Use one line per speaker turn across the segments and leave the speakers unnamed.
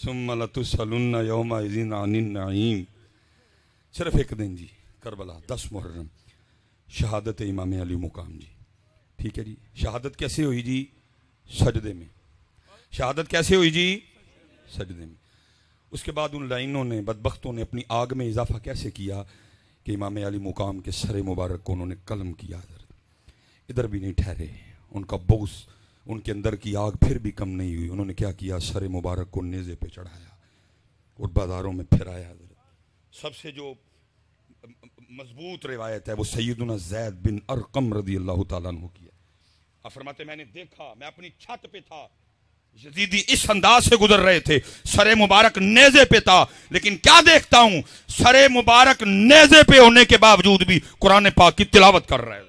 ثم لتسألن یومئذ عن النعیم. صرف ایک دن جی، کربلا 10 محرم، شہادت امام علی مقام جی. ٹھیک ہے جی. شہادت کیسے ہوئی جی؟ سجدے میں. شہادت کیسے ہوئی جی؟ سجدے میں. اس کے بعد ان لائنوں نے، بدبختوں نے اپنی آگ میں اضافہ کیسے کیا کہ امام علی مقام کے سر مبارک کو انہوں نے قلم کیا. ادھر بھی نہیں ٹھہرے، ان کا بغض، ان کے اندر کی آگ پھر بھی کم نہیں ہوئی. انہوں نے کیا کیا؟ سر مبارک کو نیزے پہ چڑھایا اور بازاروں میں پھرایا. سب سے جو مضبوط روایت ہے وہ سیدنا زید بن ارقم رضی اللہ تعالیٰ عنہ کی ہے. آپ فرماتے میں نے دیکھا، میں اپنی چھت پہ تھا، یزیدی اس انداز سے گزر رہے تھے، سر مبارک نیزے پہ تھا، لیکن کیا دیکھتا ہوں، سر مبارک نیزے پہ ہونے کے باوجود بھی قرآن پاک کی تلاوت کر رہے تھے.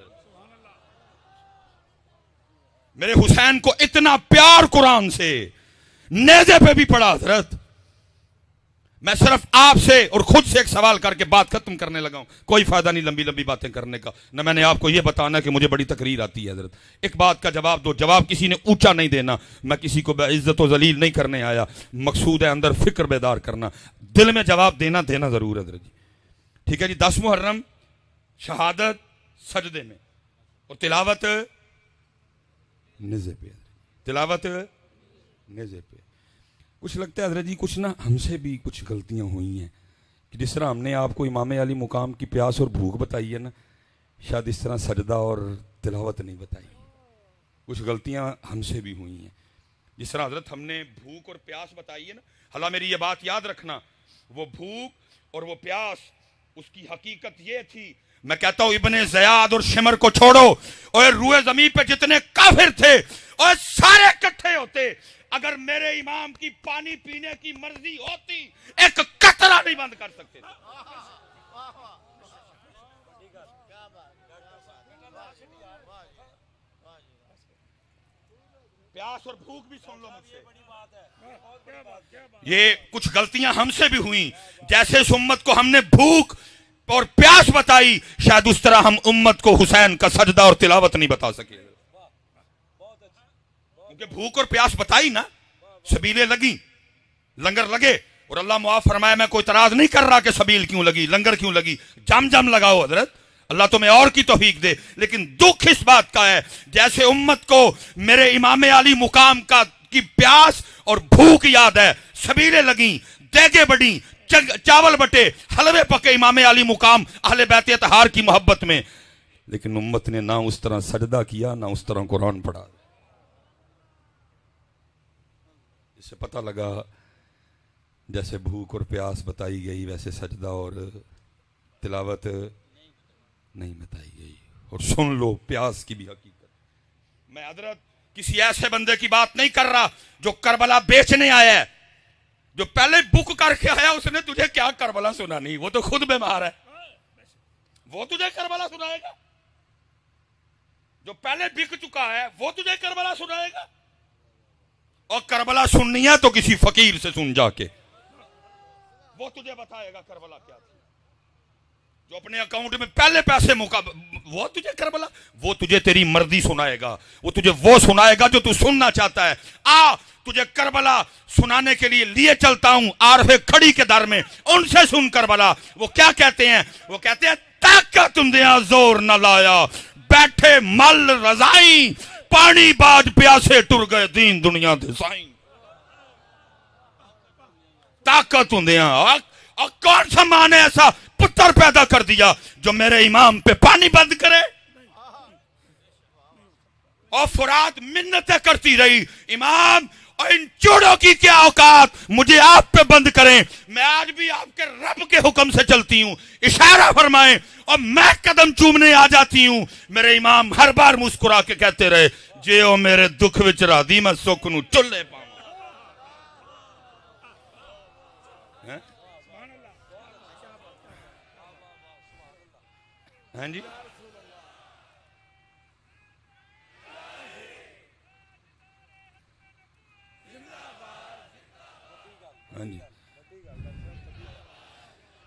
میرے حسین کو اتنا پیار قرآن سے، نیزے پہ بھی پڑھا. حضرت میں صرف آپ سے اور خود سے ایک سوال کر کے بات ختم کرنے لگا ہوں. کوئی فائدہ نہیں لمبی لمبی باتیں کرنے کا، نہ میں نے آپ کو یہ بتانا کہ مجھے بڑی تقریر آتی ہے. حضرت ایک بات کا جواب دو. جواب کسی نے اونچا نہیں دینا، میں کسی کو بے عزت و ذلیل نہیں کرنے آیا. مقصود ہے اندر فکر بیدار کرنا، دل میں جواب دینا ضرور ہے. حضرت جی ٹھیک ہے جی. 10 محرم، شہادت سجدے میں، اور تلاوت نیزے پہ. تلاوت نیزے پہ. کچھ لگتا ہے حضرت جی کچھ نا ہم سے بھی کچھ غلطیاں ہوئی ہیں کہ جس طرح ہم نے آپ کو امام علی مقام کی پیاس اور بھوک بتائی ہے نا، شاید اس طرح سجدہ اور تلاوت نہیں بتائی. کچھ غلطیاں ہم سے بھی ہوئی ہیں. جس طرح حضرت ہم نے بھوک اور پیاس بتائی ہے نا، حالانکہ میری یہ بات یاد رکھنا، وہ بھوک اور وہ پیاس اس کی حقیقت یہ تھی. میں کہتا ہوں ابن زیاد اور شمر کو چھوڑو، اور روئے زمین پہ جتنے کافر تھے اور سارے اکٹھے ہوتے، اگر میرے امام کی پانی پینے کی مرضی ہوتی ایک قطرہ نہیں بند کر سکتے. پیاس اور بھوک بھی سن لو مجھ سے. یہ کچھ غلطیاں ہم سے بھی ہوئیں. جیسے اس امت کو ہم نے بھوک اور پیاس بتائی، شاید اس طرح ہم امت کو حسین کا سجدہ اور تلاوت نہیں بتا سکے. کیونکہ بھوک اور پیاس بتائی نا، سبیلیں لگیں، لنگر لگے. اور اللہ معاف فرمائے، میں کوئی اعتراض نہیں کر رہا کہ سبیل کیوں لگی، لنگر کیوں لگی، جم لگاؤ حضرت، اللہ تمہیں اور کی توفیق دے. لیکن دکھ اس بات کا ہے جیسے امت کو میرے امام علی مقام کی پیاس اور بھوک یاد ہے، سبیلیں لگیں، دیگیں بڑھیں، چاول بٹے، حلوے پکے امام علی مقام اہل بیت اطہار کی محبت میں، لیکن امت نے نہ اس طرح سجدہ کیا نہ اس طرح قرآن پڑھا. اس سے پتہ لگا جیسے بھوک اور پیاس بتائی گئی ویسے سجدہ اور تلاوت نہیں بتائی گئی. اور سن لو پیاس کی بھی حقیقت. میں حضرت کسی ایسے بندے کی بات نہیں کر رہا جو کربلا بیچنے آیا ہے، جو پہلے بک کر کے آیا، اس نے تجھے کیا کربلا سنانی، وہ تو خود بیمار ہے، وہ تجھے کربلا سنائے گا. جو پہلے بک چکا ہے وہ تجھے کربلا سنائے گا. اور کربلا سننی ہے تو کسی فقیر سے سن جا کے، وہ تجھے بتائے گا کربلا کیا تھی. جو اپنے اکاؤنٹ میں پہلے پیسے وہ تجھے کربلا، وہ تجھے تیری مرضی سنائے گا، وہ تجھے وہ سنائے گا جو تو سننا چاہتا ہے. تجھے کربلا سنانے کے لیے چلتا ہوں عارف کھڑی کے در میں، ان سے سن کربلا. وہ کیا کہتے ہیں؟ وہ کہتے ہیں طاقت دیا زور نہ لایا، بیٹھے مل رضائی، پانی باج پیاسے ٹر گئے دین دنیا دے سائیں. طاقت دیا، اور کون سا ماں نے ایسا پتر پیدا کر دیا جو میرے امام پہ پانی بند کرے؟ اور فرات منتیں کرتی رہی، امام اور ان چوڑوں کی کیا اوقات مجھے آپ پہ بند کریں، میں آج بھی آپ کے رب کے حکم سے چلتی ہوں، اشارہ فرمائیں اور میں قدم چومنے آ جاتی ہوں. میرے امام ہر بار مسکرا کے کہتے رہے، جے او میرے دکھ وچ راضی میں سکھ نو چلے پاؤں. ہاں جی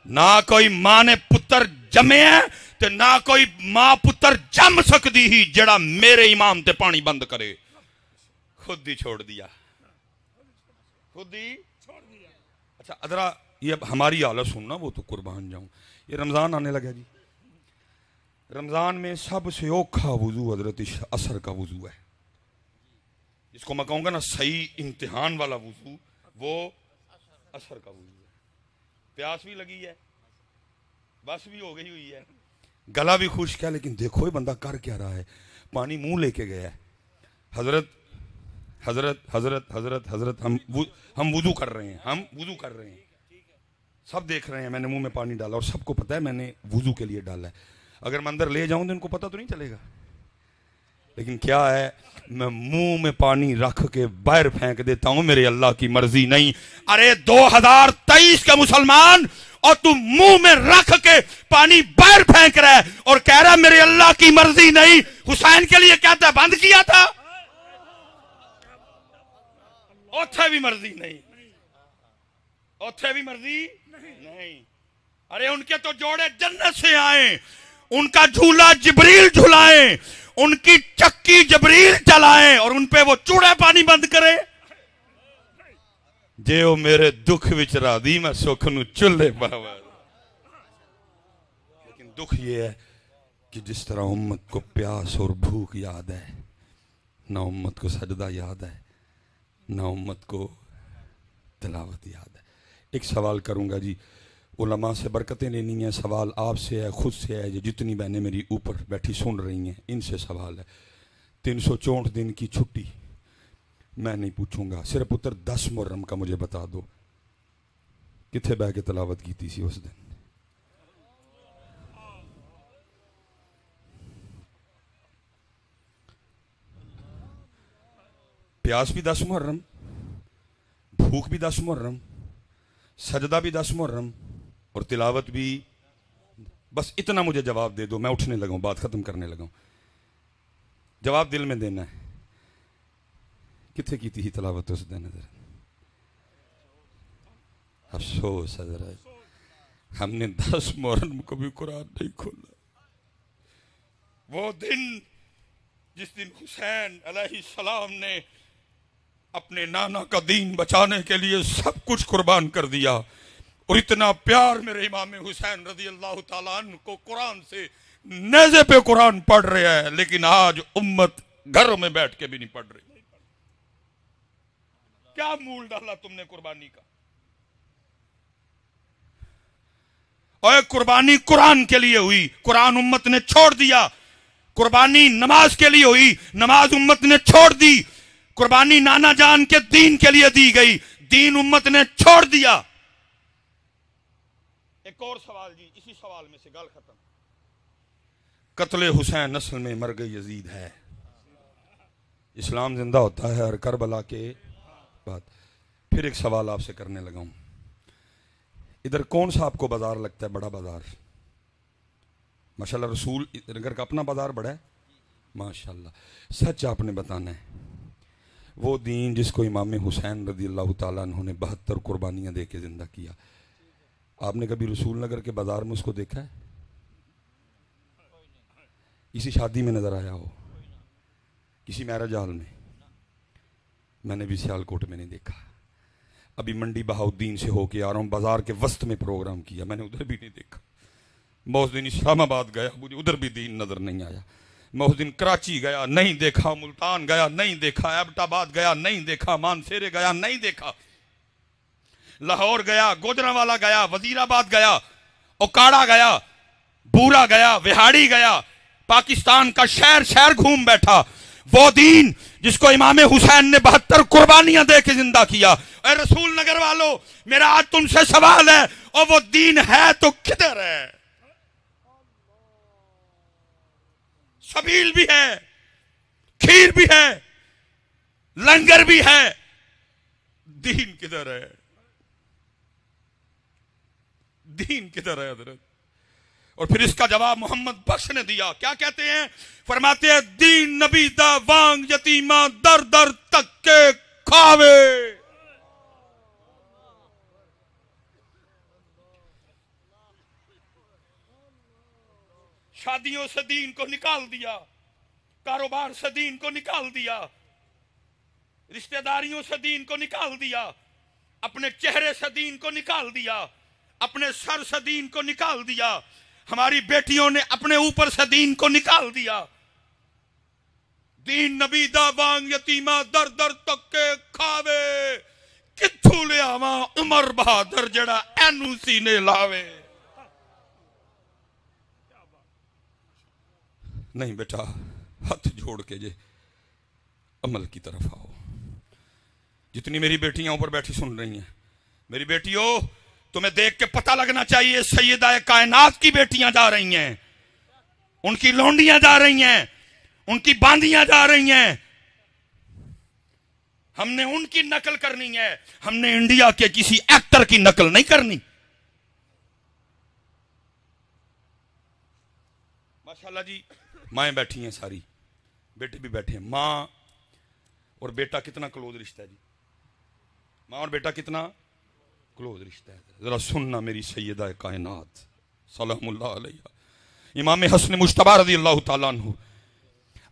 نہ کوئی ماں نے پتر جمے ہیں تے نہ کوئی ماں پتر جم سکتی ہی جڑا میرے امام تے پانی بند کرے. خود ہی چھوڑ دیا، خود ہی اچھا ادرا یہ اب ہماری حالت سننا، وہ تو قربان جاؤں. یہ رمضان آنے لگا جی. رمضان میں سب سے اوکھا وضو حضرت عصر کا وضو ہے، جس کو میں کہوں گا نا صحیح امتحان والا وضو، وہ عصر کا وضو ہے. پیاس بھی لگی ہے، بس بھی ہو گئی ہوئی ہے، گلا بھی خشک ہے، لیکن دیکھو یہ بندہ کر کیا رہا ہے. پانی منہ لے کے گیا ہے. حضرت حضرت حضرت حضرت حضرت ہم وضو کر رہے ہیں، ہم وضو کر رہے ہیں، سب دیکھ رہے ہیں. میں نے منہ میں پانی ڈالا اور سب کو پتا ہے میں نے وضو کے لیے ڈالا ہے. اگر میں اندر لے جاؤں تو ان کو پتا تو نہیں چلے گا، لیکن کیا ہے میں منہ میں پانی رکھ کے باہر پھینک دیتا ہوں، میرے اللہ کی مرضی نہیں. ارے 2023 کے مسلمان، اور تم منہ میں رکھ کے پانی باہر پھینک رہا ہے اور کہہ رہا میرے اللہ کی مرضی نہیں. حسین کے لیے کہتا ہے بند کیا تھا، اوتھے بھی مرضی نہیں، اوتھے بھی مرضی نہیں. ارے ان کے تو جوڑے جنت سے آئیں، ان کا جھولا جبریل جھلائیں، ان کی چکی جبریل چلائیں اور ان پہ وہ چوڑے پانی بند کرے. جے او میرے دکھ وچ راضی میں سکھ نو چلے پاوا. لیکن دکھ یہ ہے کہ جس طرح امت کو پیاس اور بھوک یاد ہے، نہ امت کو سجدہ یاد ہے، نہ امت کو تلاوت یاد ہے. ایک سوال کروں گا جی، علماء سے برکتیں لینی ہیں. سوال آپ سے ہے، خود سے ہے، جتنی بہنیں میری اوپر بیٹھی سن رہی ہیں ان سے سوال ہے. 364 دن کی چھٹی میں نہیں پوچھوں گا، صرف پتر 10 محرم کا مجھے بتا دو کتنے بہ کے تلاوت کی تھی اس دن. پیاس بھی 10 محرم، بھوک بھی 10 محرم، سجدہ بھی 10 محرم اور تلاوت بھی. بس اتنا مجھے جواب دے دو، میں اٹھنے لگا ہوں، بات ختم کرنے لگا ہوں. جواب دل میں دینا ہے. کتنے کی تھی تلاوت اس دن؟ افسوس حضرت ہم نے 10 محرم کو بھی قرآن نہیں کھولا. وہ دن جس دن حسین علیہ السلام نے اپنے نانا کا دین بچانے کے لیے سب کچھ قربان کر دیا، اور اتنا پیار میرے امام حسین رضی اللہ تعالیٰ عنہ کو قرآن سے، نیزے پہ قرآن پڑھ رہا ہے، لیکن آج امت گھروں میں بیٹھ کے بھی نہیں پڑھ رہی. کیا مول ڈالا تم نے قربانی کا؟ اور قربانی قرآن کے لیے ہوئی، قرآن امت نے چھوڑ دیا. قربانی نماز کے لیے ہوئی، نماز امت نے چھوڑ دی. قربانی نانا جان کے دین کے لیے دی گئی، دین امت نے چھوڑ دیا. ایک اور سوال جی، اسی سوال میں سے گل ختم. قتل حسین نسل میں مرگ یزید ہے. اسلام زندہ ہوتا ہے ہر کربلا کے بعد. پھر ایک سوال آپ سے کرنے لگا ہوں. ادھر کون سا آپ کو بازار لگتا ہے بڑا بازار؟ ماشاءاللہ رسول نگر کا اپنا بازار بڑا ہے ماشاءاللہ. سچ آپ نے بتانا ہے. وہ دین جس کو امام حسین رضی اللہ تعالیٰ عنہ نے 72 قربانیاں دے کے زندہ کیا، آپ نے کبھی رسول نگر کے بازار میں اس کو دیکھا ہے؟ کسی شادی میں نظر آیا ہو؟ کسی میرج ہال میں نے بھی سیالکوٹ میں نہیں دیکھا. ابھی منڈی بہاؤدین سے ہو کے آ رہا ہوں، بازار کے وسط میں پروگرام کیا، میں نے ادھر بھی نہیں دیکھا. میں اس دن اسلام آباد گیا، مجھے ادھر بھی دین نظر نہیں آیا. میں اس دن کراچی گیا نہیں دیکھا، ملتان گیا نہیں دیکھا، ایبٹ آباد گیا نہیں دیکھا، مانسیرے گیا نہیں دیکھا، لاہور گیا، گوجرانوالا گیا، وزیر آباد گیا، اوکاڑا گیا، بورا گیا، وہاڑی گیا، پاکستان کا شہر شہر گھوم بیٹھا. وہ دین جس کو امام حسین نے 72 قربانیاں دے کے زندہ کیا. اے رسول نگر والو، میرا آج تم سے سوال ہے، اور وہ دین ہے تو کدھر ہے؟ سبیل بھی ہے، کھیر بھی ہے، لنگر بھی ہے، دین کدھر ہے؟ دین کدھر ہے حضرت؟ اور پھر اس کا جواب محمد بخش نے دیا. کیا کہتے ہیں؟ فرماتے ہیں دین نبی دا وانگ یتیمہ در در تک کے کھاوے. شادیوں سے دین کو نکال دیا، کاروبار سے دین کو نکال دیا، رشتہ داریوں سے دین کو نکال دیا، اپنے چہرے سے دین کو نکال دیا، اپنے سر سے دین کو نکال دیا، ہماری بیٹیوں نے اپنے اوپر سے دین کو نکال دیا۔ دین نبی دا وانگ یتیمہ در در تک کے کھاوے، کتھوں لے آواں عمر بہادر جڑا اینو سینے لاوے۔ نہیں بیٹا، ہاتھ جوڑ کے جے عمل کی طرف آؤ۔ جتنی میری بیٹیاں اوپر بیٹھی سن رہی ہیں، میری بیٹیوں تمہیں دیکھ کے پتہ لگنا چاہیے سیدہ کائنات کی بیٹیاں جا رہی ہیں، ان کی لونڈیاں جا رہی ہیں، ان کی باندیاں جا رہی ہیں۔ ہم نے ان کی نقل کرنی ہے، ہم نے انڈیا کے کسی ایکٹر کی نقل نہیں کرنی۔ ماشاءاللہ جی، مائیں بیٹھی ہیں ساری، بیٹے بھی بیٹھے ہیں۔ ماں اور بیٹا کتنا کلوز رشتہ ہے جی، ماں اور بیٹا کتنا کلوز رشتہ ہے۔ ذرا سننا میری سیدہ کائنات سلام اللہ علیہ، امام حسن مجتبی رضی اللہ تعالیٰ عنہ،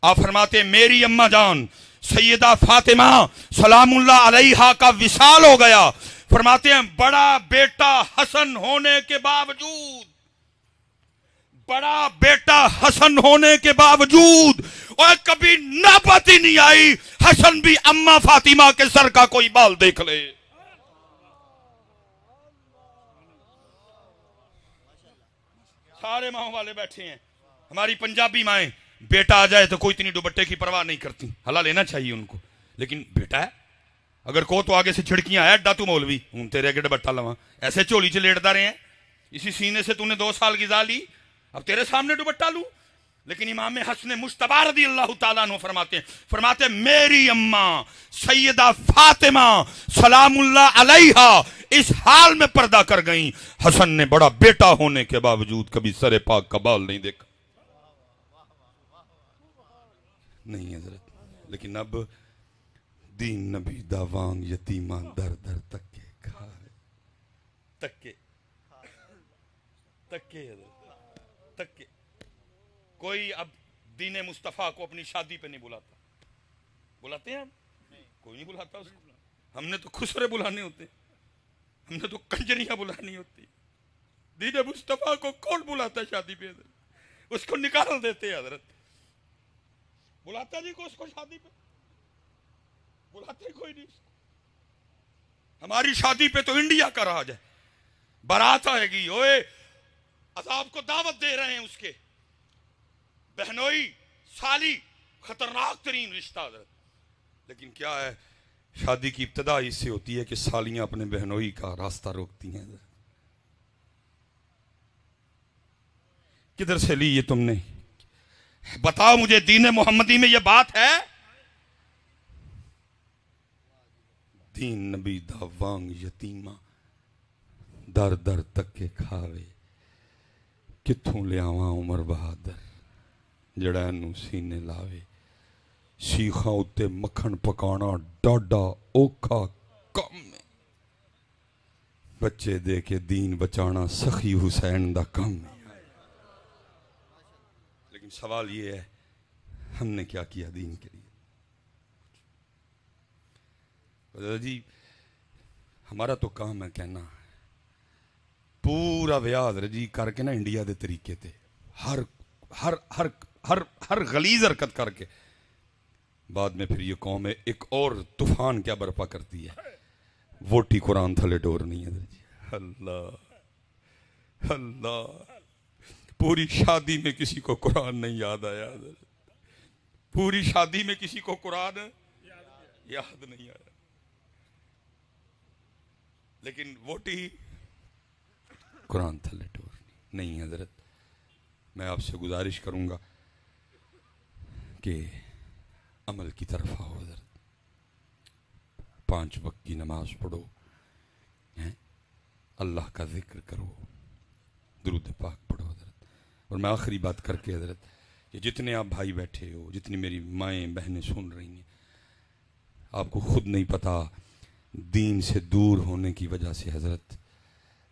آپ فرماتے ہیں میری اماں جان سیدہ فاطمہ سلام اللہ علیہا کا وصال ہو گیا۔ فرماتے ہیں بڑا بیٹا حسن ہونے کے باوجود، بڑا بیٹا حسن ہونے کے باوجود اور کبھی نوبت ہی نہیں آئی حسن بھی اماں فاطمہ کے سر کا کوئی بال دیکھ لے۔ سارے ماں والے بیٹھے ہیں، ہماری پنجابی مائیں بیٹا آ جائے تو کوئی اتنی دوپٹے کی پرواہ نہیں کرتی، حلال لینا چاہیے ان کو، لیکن بیٹا ہے اگر کو تو آگے سے چھڑکیاں ہے ڈا تو مولوی ہوں تیرے اگے دوپٹہ لواں، ایسے چولی چ لیٹدا رہے ہیں، اسی سینے سے تو نے 2 سال غذا لی، اب تیرے سامنے دوپٹہ لوں۔ لیکن امام حسن مجتبی رضی اللہ تعالیٰ عنہ فرماتے ہیں میری اماں سیدہ فاطمہ سلام اللہ علیہا اس حال میں پردہ کر گئیں، حسن نے بڑا بیٹا ہونے کے باوجود کبھی سر پاک کا بال نہیں دیکھا۔ نہیں حضرت، لیکن اب دین نبی دا وانگ یتیمہ در در تکے کھائے، تکے حضرت تکے۔ کوئی اب دین مصطفیٰ کو اپنی شادی پہ نہیں بلاتا، بلاتے ہیں ہم؟ کوئی نہیں بلاتا اس کو، ہم نے تو خسرے بلانے ہوتے، ہم نے تو کنجریاں بلانی ہوتی۔ دین مصطفیٰ کو کون بلاتا ہے شادی پہ حضرت؟ اس کو نکال دیتے حضرت۔ بلاتا جی کو اس کو شادی پہ؟ بلاتے کوئی نہیں اس کو۔ ہماری شادی پہ تو انڈیا کا راج ہے، بارات آئے گی، اوئے عذاب کو دعوت دے رہے ہیں اس کے، بہنوئی سالی خطرناک ترین رشتہ حضرت۔ لیکن کیا ہے شادی کی ابتدا اس سے ہوتی ہے کہ سالیاں اپنے بہنوئی کا راستہ روکتی ہیں۔ کدھر سے لی یہ تم نے؟ بتاؤ مجھے، دین محمدی میں یہ بات ہے؟ دین نبی دا وانگ یتیمہ در در تک کے کھاوے، کتھوں لے آواں عمر بہادر جڑا اینو سینے لاوے۔ شیخاں اتے مکھن پکانا ڈاڈا اوکھا کم ہے، بچے دے کے دین بچانا سخی حسین دا کم ہے۔ لیکن سوال یہ ہے ہم نے کیا کیا دین کے لیے؟ جی ہمارا تو کام ہے کہنا، پورا ویاہ حضرت جی کر کے نا انڈیا دے طریقے تے، ہر ہر ہر ہر ہر غلیظ حرکت کر کے بعد میں پھر یہ قوم ہے ایک اور طوفان کیا برپا کرتی ہے، ووٹی قرآن تھلے ڈور نہیں ہے جی۔ اللہ اللہ، پوری شادی میں کسی کو قرآن نہیں یاد آیا حضرت، پوری شادی میں کسی کو قرآن یاد نہیں آیا، لیکن ووٹی قرآن تھلے ڈور نہیں حضرت۔ میں آپ سے گزارش کروں گا کہ عمل کی طرف آؤ حضرت، 5 وقت کی نماز پڑھو، اللہ کا ذکر کرو، درود پاک پڑھو حضرت۔ اور میں آخری بات کر کے حضرت، کہ جتنے آپ بھائی بیٹھے ہو، جتنی میری مائیں بہنیں سن رہی ہیں، آپ کو خود نہیں پتا دین سے دور ہونے کی وجہ سے حضرت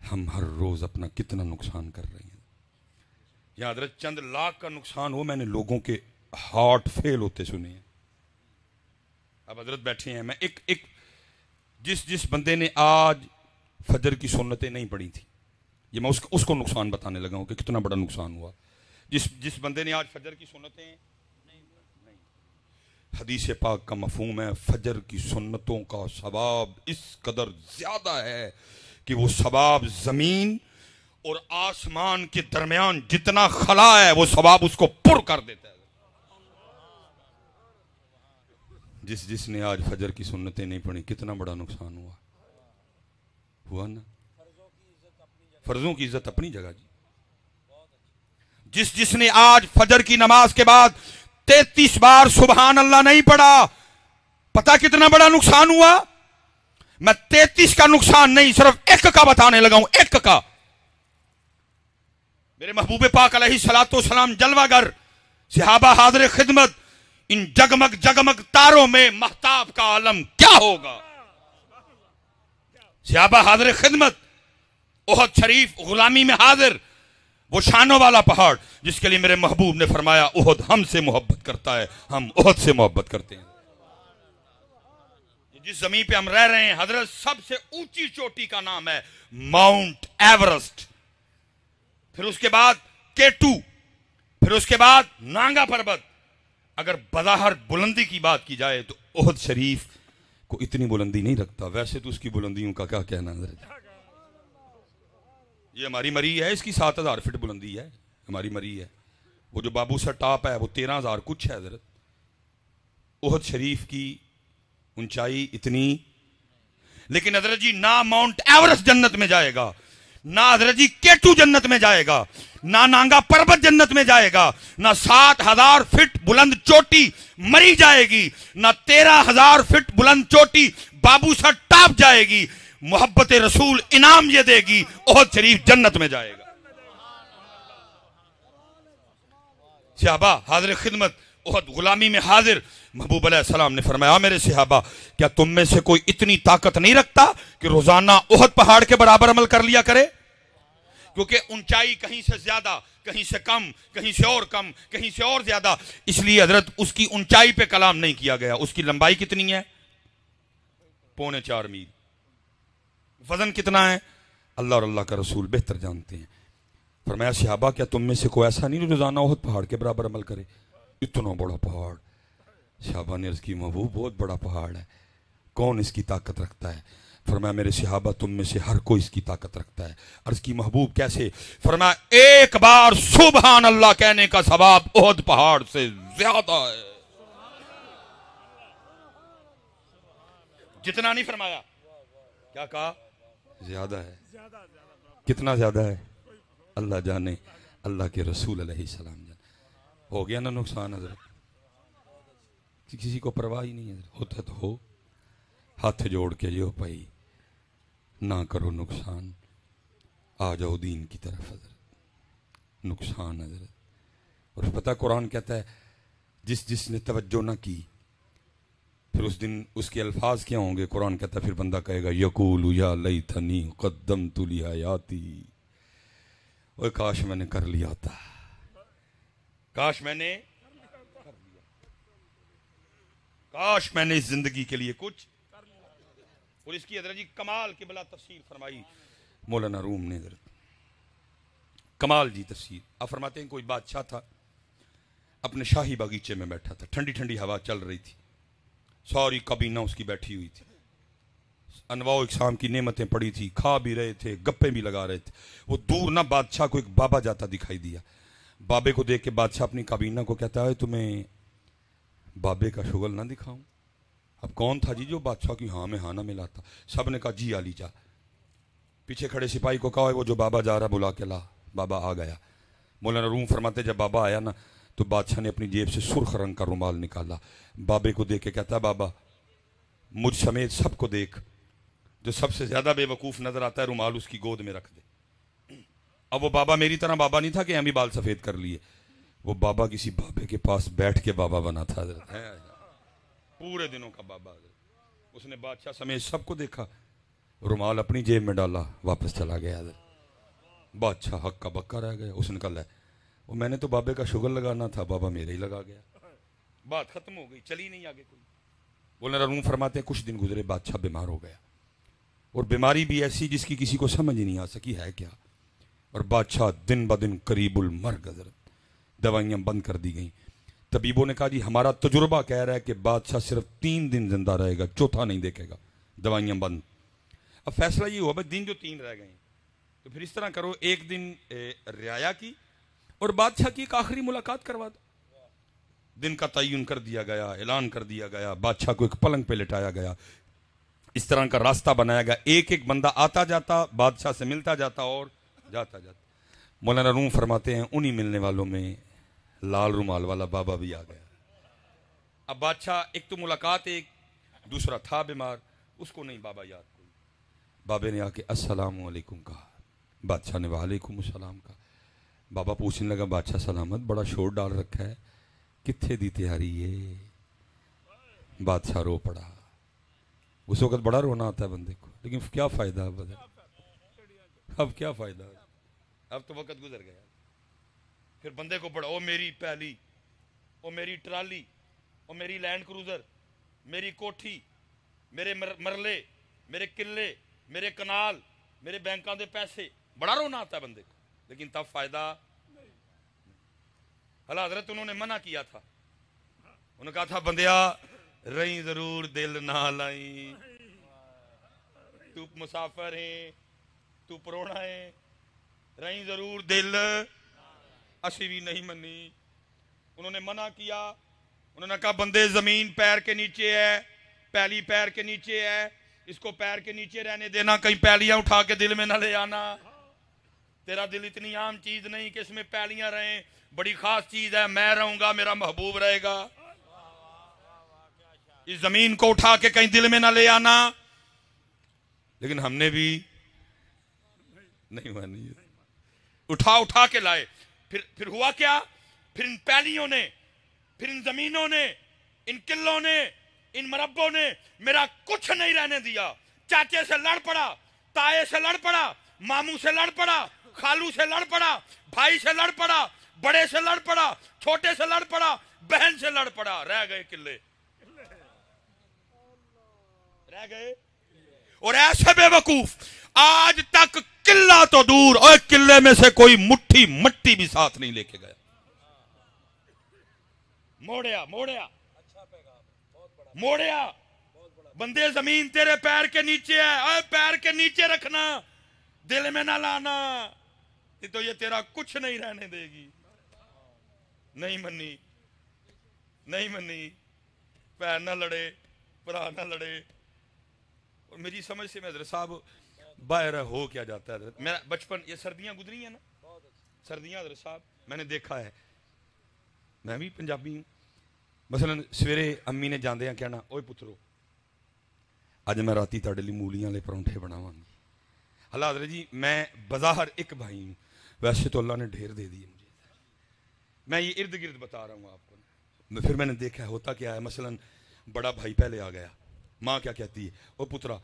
ہم ہر روز اپنا کتنا نقصان کر رہے ہیں۔ یا حضرت چند لاکھ کا نقصان ہو، میں نے لوگوں کے ہارٹ فیل ہوتے سنے ہیں۔ اب حضرت بیٹھے ہیں، میں ایک جس بندے نے آج فجر کی سنتیں نہیں پڑھی تھی، یہ میں اس کو نقصان بتانے لگا ہوں کہ کتنا بڑا نقصان ہوا. جس بندے نے آج فجر کی سنتیں، حدیث پاک کا مفہوم ہے فجر کی سنتوں کا ثواب اس قدر زیادہ ہے کہ وہ ثواب زمین اور آسمان کے درمیان جتنا خلا ہے وہ ثواب اس کو پر کر دیتا ہے. جس نے آج فجر کی سنتیں نہیں پڑھی کتنا بڑا نقصان ہوا نا. فرضوں کی عزت اپنی جگہ جی. جس نے آج فجر کی نماز کے بعد 33 بار سبحان اللہ نہیں پڑھا، پتہ کتنا بڑا نقصان ہوا. میں 33 کا نقصان نہیں صرف ایک کا بتانے لگا ہوں، ایک کا. میرے محبوب پاک علیہ الصلوۃ والسلام جلوہ گر، صحابہ حاضر خدمت، ان جگمگ جگمگ تاروں میں مہتاب کا عالم کیا ہوگا. صحابہ حاضر خدمت، احد شریف غلامی میں حاضر، وہ شانوں والا پہاڑ جس کے لیے میرے محبوب نے فرمایا احد ہم سے محبت کرتا ہے، ہم احد سے محبت کرتے ہیں. جس زمین پہ ہم رہ رہے ہیں حضرت سب سے اونچی چوٹی کا نام ہے ماؤنٹ ایورسٹ، پھر اس کے بعد K2، پھر اس کے بعد نانگا پربت. اگر بظاہر بلندی کی بات کی جائے تو احد شریف کو اتنی بلندی نہیں رکھتا، ویسے تو اس کی بلندیوں کا کیا کہنا ہے. یہ ہماری مری ہے، اس کی 7000 فٹ بلندی ہے، ہماری مری ہے. وہ جو بابو سر ٹاپ ہے وہ 13000 کچھ ہے حضرت. احد شریف کی اونچائی اتنی، لیکن حضرت جی نہ ماؤنٹ ایورسٹ جنت میں جائے گا، نہ حضرت جی K2 جنت میں جائے گا، نہ نانگا پربت جنت میں جائے گا، نہ 7000 فٹ بلند چوٹی مری جائے گی، نہ 13000 فٹ بلند چوٹی بابو سر ٹاپ جائے گی. محبت رسول انعام یہ دے گی احد شریف جنت میں جائے گا. صحابہ حاضر خدمت، احد غلامی میں حاضر، محبوب علیہ السلام نے فرمایا میرے صحابہ کیا تم میں سے کوئی اتنی طاقت نہیں رکھتا کہ روزانہ احد پہاڑ کے برابر عمل کر لیا کرے. کیونکہ اونچائی کہیں سے زیادہ، کہیں سے کم، کہیں سے اور کم، کہیں سے اور زیادہ، اس لیے حضرت اس کی اونچائی پہ کلام نہیں کیا گیا. اس کی لمبائی کتنی ہے؟ 4.25 میل. وزن کتنا ہے؟ اللہ اور اللہ کا رسول بہتر جانتے ہیں. فرمایا صحابہ کیا تم میں سے کوئی ایسا نہیں روزانہ احد پہاڑ کے برابر عمل کرے؟ اتنا بڑا پہاڑ. صحابہ نے عرض کی محبوب بہت بڑا پہاڑ ہے، کون اس کی طاقت رکھتا ہے؟ فرمایا میرے صحابہ تم میں سے ہر کوئی اس کی طاقت رکھتا ہے. عرض کی محبوب کیسے؟ فرمایا ایک بار سبحان اللہ کہنے کا ثواب احد پہاڑ سے زیادہ ہے. جتنا نہیں فرمایا، کیا کہا؟ زیادہ ہے. کتنا زیادہ ہے اللہ جانے، اللہ کے رسول علیہ السلام جانے. ہو گیا نا نقصان حضرت؟ کسی کو پرواہ ہی نہیں ہے. ہوتا تو ہو، ہاتھ جوڑ کے جو بھائی نہ کرو نقصان، آ جاؤ دین کی طرف حضرت. نقصان حضرت. اور پتہ قرآن کہتا ہے جس نے توجہ نہ کی پھر اس دن اس کے الفاظ کیا ہوں گے. قرآن کہتا ہے پھر بندہ کہے گا یقول یا لیتنی قدمت لحیاتی، اوہ کاش میں نے کر لیا تھا، کاش میں نے کر لیا، کاش میں نے اس زندگی کے لیے کچھ کر لیا. اور اس کی حضرت جی کمال کی بلا تفسیر فرمائی مولانا روم نے حضرت. کمال جی تفسیر. آپ فرماتے ہیں کوئی بادشاہ تھا اپنے شاہی باغیچے میں بیٹھا تھا، ٹھنڈی ٹھنڈی ہوا چل رہی تھی، ساری کابینہ اس کی بیٹھی ہوئی تھی، انواع و اقسام کی نعمتیں پڑی تھی، کھا بھی رہے تھے، گپے بھی لگا رہے تھے. وہ دور نہ بادشاہ کو ایک بابا جاتا دکھائی دیا. بابے کو دیکھ کے بادشاہ اپنی کابینہ کو کہتا ہے تمہیں بابے کا شغل نہ دکھاؤں؟ اب کون تھا جی جو بادشاہ کی ہاں میں ہاں نہ ملاتا؟ سب نے کہا جی علی جا. پیچھے کھڑے سپاہی کو کہا وہ جو بابا جا رہا بلا کے لا. بابا آ گیا. مولانا روم فرماتے جب بابا آیا نا تو بادشاہ نے اپنی جیب سے سرخ رنگ کا رومال نکالا، بابے کو دیکھ کے کہتا بابا مجھ سمیت سب کو دیکھ، جو سب سے زیادہ بے وقوف نظر آتا ہے رومال اس کی گود میں رکھ دے. اب وہ بابا میری طرح بابا نہیں تھا کہ ہم بھی بال سفید کر لیے، وہ بابا کسی بابے کے پاس بیٹھ کے بابا بنا تھا حضرت. پورے دنوں کا بابا حضرت. اس نے بادشاہ سمیت سب کو دیکھا، رومال اپنی جیب میں ڈالا، واپس چلا گیا حضرت. بادشاہ حق کا بکا رہ گیا. اس نے کہا وہ میں نے تو بابے کا شغل لگانا تھا، بابا میرے ہی لگا گیا. بات ختم ہو گئی، چلی نہیں آگے کوئی. بولنا روم فرماتے ہیں کچھ دن گزرے بادشاہ بیمار ہو گیا. اور بیماری بھی ایسی جس کی کسی کو سمجھ ہی نہیں آ سکی ہے کیا. اور بادشاہ دن بدن قریب المرگ حضرت، دوائیاں بند کر دی گئیں. طبیبوں نے کہا جی ہمارا تجربہ کہہ رہا ہے کہ بادشاہ صرف 3 دن زندہ رہے گا، چوتھا نہیں دیکھے گا. دوائیاں بند. اب فیصلہ یہ ہوا بھائی دن جو 3 رہ گئے ہیں تو پھر اس طرح کرو، ایک دن رعایا کی اور بادشاہ کی ایک آخری ملاقات کروا دو. دن کا تعین کر دیا گیا، اعلان کر دیا گیا، بادشاہ کو ایک پلنگ پہ لٹایا گیا، اس طرح کا راستہ بنایا گیا، ایک ایک بندہ آتا جاتا بادشاہ سے ملتا جاتا اور جاتا جاتا. مولانا روم فرماتے ہیں انہی ملنے والوں میں لال رومال والا بابا بھی آ گیا. اب بادشاہ ایک تو ملاقات، ایک دوسرا تھا بیمار، اس کو نہیں بابا یاد کوئی. بابے نے آ کے السلام علیکم کہا، بادشاہ نے وعلیکم السلام کہا. بابا پوچھنے لگا بادشاہ سلامت، بڑا شور ڈال رکھا ہے، کتنے دی تیاری ہے؟ بادشاہ رو پڑا. اس وقت بڑا رونا آتا ہے بندے کو، لیکن کیا فائدہ اب کیا فائدہ، اب تو وقت گزر گیا. پھر بندے کو پڑا، او میری پہلی، او میری ٹرالی، او میری لینڈ کروزر، میری کوٹھی، میرے مرلے، میرے قلعے، میرے کنال، میرے بینکاں دے پیسے. بڑا رونا آتا ہے بندے کو، لیکن تب فائدہ. اللہ حضرت انہوں نے منع کیا تھا، انہوں نے کہا تھا بندیا رہی ضرور دل نہ لائی، تو مسافر ہیں، تو پروڑا ہے، رہی ضرور دل، اسی بھی نہیں منی. انہوں نے منع کیا. انہوں نے کہا بندے زمین پیر کے نیچے ہے، پہلی پیر کے نیچے ہے، اس کو پیر کے نیچے رہنے دینا، کہیں پہلیاں اٹھا کے دل میں نہ لے آنا. تیرا دل اتنی عام چیز نہیں کہ اس میں پہلیاں رہیں، بڑی خاص چیز ہے. میں رہوں گا، میرا محبوب رہے گا. اس زمین کو اٹھا کے کہیں دل میں نہ لے آنا. لیکن ہم نے بھی نہیں مانی، اٹھا کے لائے. پھر ہوا کیا؟ پھر ان پہلیوں نے، پھر ان زمینوں نے، ان قلعوں نے، ان مربوں نے میرا کچھ نہیں رہنے دیا. چاچے سے لڑ پڑا، تائے سے لڑ پڑا، ماموں سے لڑ پڑا، خالو سے لڑ پڑا، بھائی سے لڑ پڑا، بڑے سے لڑ پڑا، چھوٹے سے لڑ پڑا، بہن سے لڑ پڑا. رہ گئے قلعے، رہ گئے. اور ایسے بے وقوف آج تک قلعہ تو دور، اور قلعے میں سے کوئی مٹھی مٹی بھی ساتھ نہیں لے کے گیا. موڑیا بندے زمین تیرے پیر کے نیچے ہے، اے پیر کے نیچے رکھنا، دل میں نہ لانا، تو یہ تیرا کچھ نہیں رہنے دے گی. نہیں منی. پیر نہ لڑے، برا نہ لڑے. اور میری سمجھ سے میں حضرت صاحب باہر ہو کیا جاتا ہے حضرت. میرا بچپن، یہ سردیاں گزری ہیں نا، سردیاں حضرت صاحب میں نے دیکھا ہے. میں بھی پنجابی ہوں. مثلا سویرے امی نے جاندے ہیں کہنا اوے پترو اج میں راتی تاڑے لی مولیاں والے پرونٹھے بناواں گی. اللہ حضرت جی میں بظاہر ایک بھائی ہوں، ویسے تو اللہ نے ڈھیر دے دیے مجھے. میں یہ ارد گرد بتا رہا ہوں آپ کو. پھر میں نے دیکھا ہوتا کیا ہے، مثلا بڑا بھائی پہلے آ گیا، ماں کیا کہتی ہے، او پترا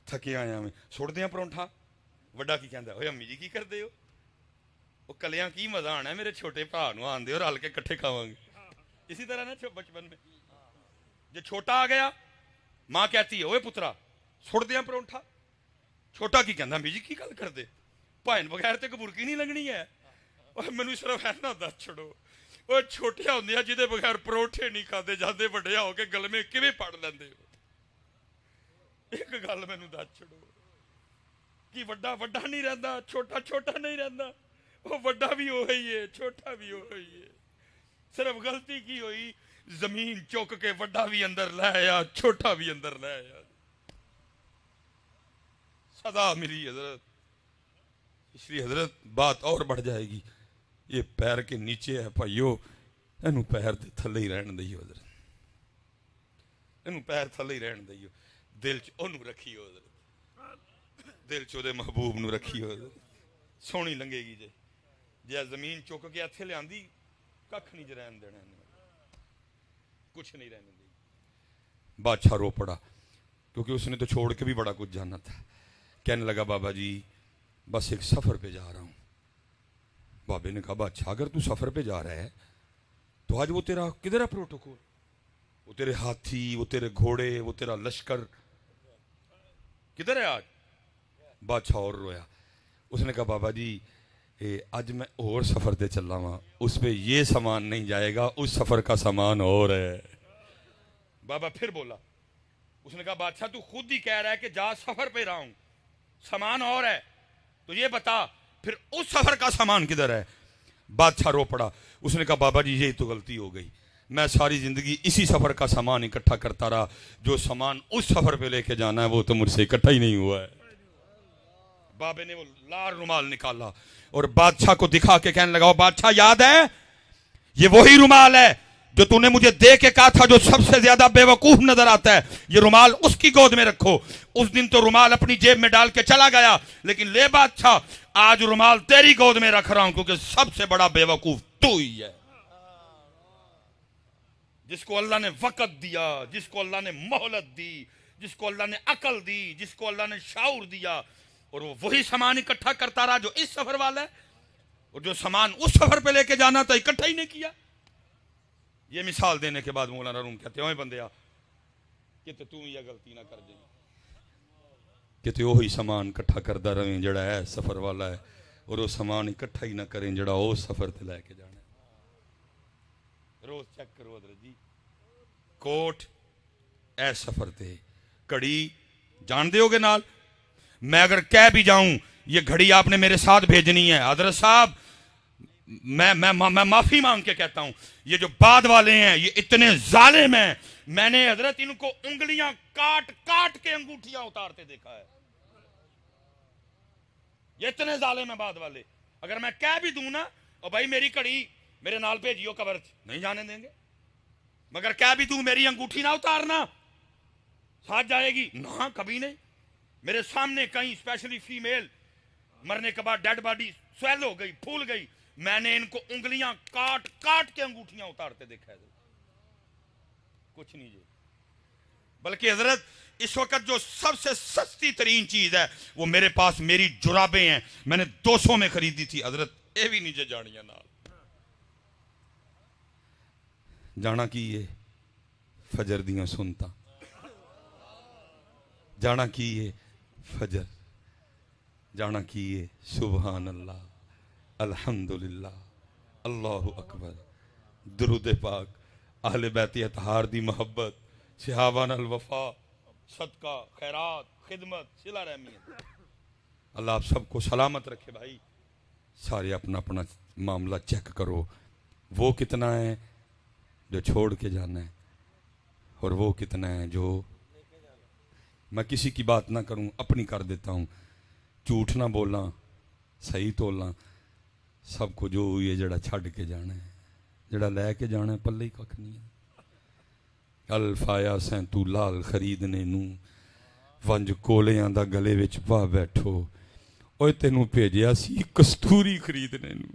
تھکے آیا میں سوڑ دیاں پرونٹھا. وڈا کی کہندا اوے امی جی کی کر دے ہو، وہ کلیاں کی مزہ آنا ہے، میرے چھوٹے بھرا نو آن دے اور رل کے کٹھے کھاواں گے. اسی طرح نا بچپن میں جو چھوٹا آ گیا ماں کہتی ہے اوے پترا سوڑ دیاں پرونٹھا. چھوٹا کی کہندا امی جی کی گل کر دے، بھائن بغیر تے کبرکی نہیں لگنی ہے. اور مینوں صرف ایسا دس چھڑو، وہ چھوٹیا ہوندیا جہدے بغیر پروٹھے نہیں کھاتے جاندے وڈیا ہو کے گل میں کیویں پڑ لیندے ہو. ایک گل مینوں دس چھڑو کہ وڈا نہیں رہندا، چھوٹا نہیں رہندا. وہ وڈا بھی وہی ہے، چھوٹا بھی وہی ہے. صرف غلطی کی ہوئی زمین چوک کے وڈا بھی اندر لے آیا، چھوٹا بھی اندر لے آیا. سزا ملی حضرت. اس لیے حضرت بات اور بڑھ جائے گی. یہ پیر کے نیچے ہے بھائیو، اینو پیر دے تھلے ہی رہن دئیو حضرت، اینو پیر تھلے ہی رہن دئیو. دل چ اونوں رکھیو حضرت، دل چ دے محبوب نو رکھیو حضرت. سونی لنگے گی جے زمین چک کے اتھے لیاندی ککھ نہیں رہن دینا، کچھ نہیں رہنے دی. بادشاہ رو پڑا کیونکہ اس نے تو چھوڑ کے بھی بڑا کچھ جانا تھا. کہنے لگا بابا جی بس ایک سفر پہ جا رہا ہوں. بابے نے کہا بادشاہ اگر تو سفر پہ جا رہا ہے تو آج وہ تیرا کدھر ہے پروٹوکول، وہ تیرے ہاتھی، وہ تیرے گھوڑے، وہ تیرا لشکر کدھر ہے آج؟ بادشاہ اور رویا. اس نے کہا بابا جی اج میں اور سفر تے چلا ہاں, اس پہ یہ سامان نہیں جائے گا, اس سفر کا سامان اور ہے. بابا پھر بولا. اس نے کہا بادشاہ تو خود ہی کہہ رہا ہے کہ جا سفر پہ رہا ہوں, سامان اور ہے, تو یہ بتا پھر اس سفر کا سامان کدھر ہے. بادشاہ رو پڑا. اس نے کہا بابا جی یہی تو غلطی ہو گئی, میں ساری زندگی اسی سفر کا سامان اکٹھا کرتا رہا, جو سامان اس سفر پہ لے کے جانا ہے وہ تو مجھ سے اکٹھا ہی نہیں ہوا ہے. بابے نے وہ لال رومال نکالا اور بادشاہ کو دکھا کے کہنے لگا, بادشاہ یاد ہے یہ وہی رومال ہے جو تو نے مجھے دے کے کہا تھا جو سب سے زیادہ بے وقوف نظر آتا ہے, یہ رومال اس کی گود میں رکھو. اس دن تو رومال اپنی جیب میں ڈال کے چلا گیا, لیکن لے بادشاہ آج رومال تیری گود میں رکھ رہا ہوں, کیونکہ سب سے بڑا بے وقوف تو ہی ہے. جس کو اللہ نے وقت دیا, جس کو اللہ نے مہلت دی, جس کو اللہ نے عقل دی, جس کو اللہ نے شعور دیا, اور وہ وہی سامان اکٹھا کرتا رہا جو اس سفر والا ہے, اور جو سامان اس سفر پہ لے کے جانا تھا اکٹھا ہی نہیں کیا. یہ مثال دینے کے بعد مولانا روم کہتے ہیں, اوے بندیا کہ تو یہ غلطی نہ کر جائیں کہ تو وہی سامان اکٹھا کردا رہیں جڑا ہے سفر والا ہے, اور وہ سامان اکٹھا ہی نہ کریں جڑا وہ سفر تے لے کے جانا ہے. روز چیک کرو حضرت جی, کوٹ اے سفر تے گھڑی جان دے ہوگے نال. میں اگر کہہ بھی جاؤں یہ گھڑی آپ نے میرے ساتھ بھیجنی ہے, حضرت صاحب میں معافی مانگ کے کہتا ہوں, یہ جو بعد والے ہیں یہ اتنے ظالم ہیں, میں نے حضرت ان کو انگلیاں کاٹ کاٹ کے انگوٹھیاں اتارتے دیکھا ہے. یہ اتنے ظالم ہیں بعد والے. اگر میں کہہ بھی دوں نا, اور بھائی میری کڑی میرے نال بھیجیو قبر نہیں جانے دیں گے, مگر کہہ بھی دوں میری انگوٹھی نہ اتارنا, ساتھ جائے گی نہ, کبھی نہیں. میرے سامنے کہیں اسپیشلی فیمیل مرنے کے بعد ڈیڈ باڈی سویل ہو گئی, پھول گئی, میں نے ان کو انگلیاں کاٹ کاٹ کے انگوٹھیاں اتارتے دیکھا ہے. کچھ نہیں جی, بلکہ حضرت اس وقت جو سب سے سستی ترین چیز ہے وہ میرے پاس میری جرابیں ہیں, میں نے 200 میں خریدی تھی حضرت, اے بھی نیچے جانیاں نال. جانا کی یہ فجر دیاں سنتا, جانا کی یہ فجر, جانا کی یہ سبحان اللہ, الحمدللہ, اللہ اکبر, درود پاک, اہل بیت اطہار دی محبت, صحابہ نال وفا, صدقہ, خیرات, خدمت, صلہ رحمیت. اللہ آپ سب کو سلامت رکھے. بھائی سارے اپنا اپنا معاملہ چیک کرو, وہ کتنا ہے جو چھوڑ کے جانا ہے, اور وہ کتنا ہے جو, میں کسی کی بات نہ کروں اپنی کر دیتا ہوں, جھوٹ نہ بولاں, صحیح تولاں, سب کو جو ہوئی ہے جڑا چھڑ کے جانا ہے, جڑا لے کے جانا ہے پلے ہی کھ نہیں ہے. الفایا سین تو لال خریدنے نو, ونج کولیاں دا گلے وچ پا بیٹھو, اوے تینوں بھیجیا سی کستوری خریدنے نو,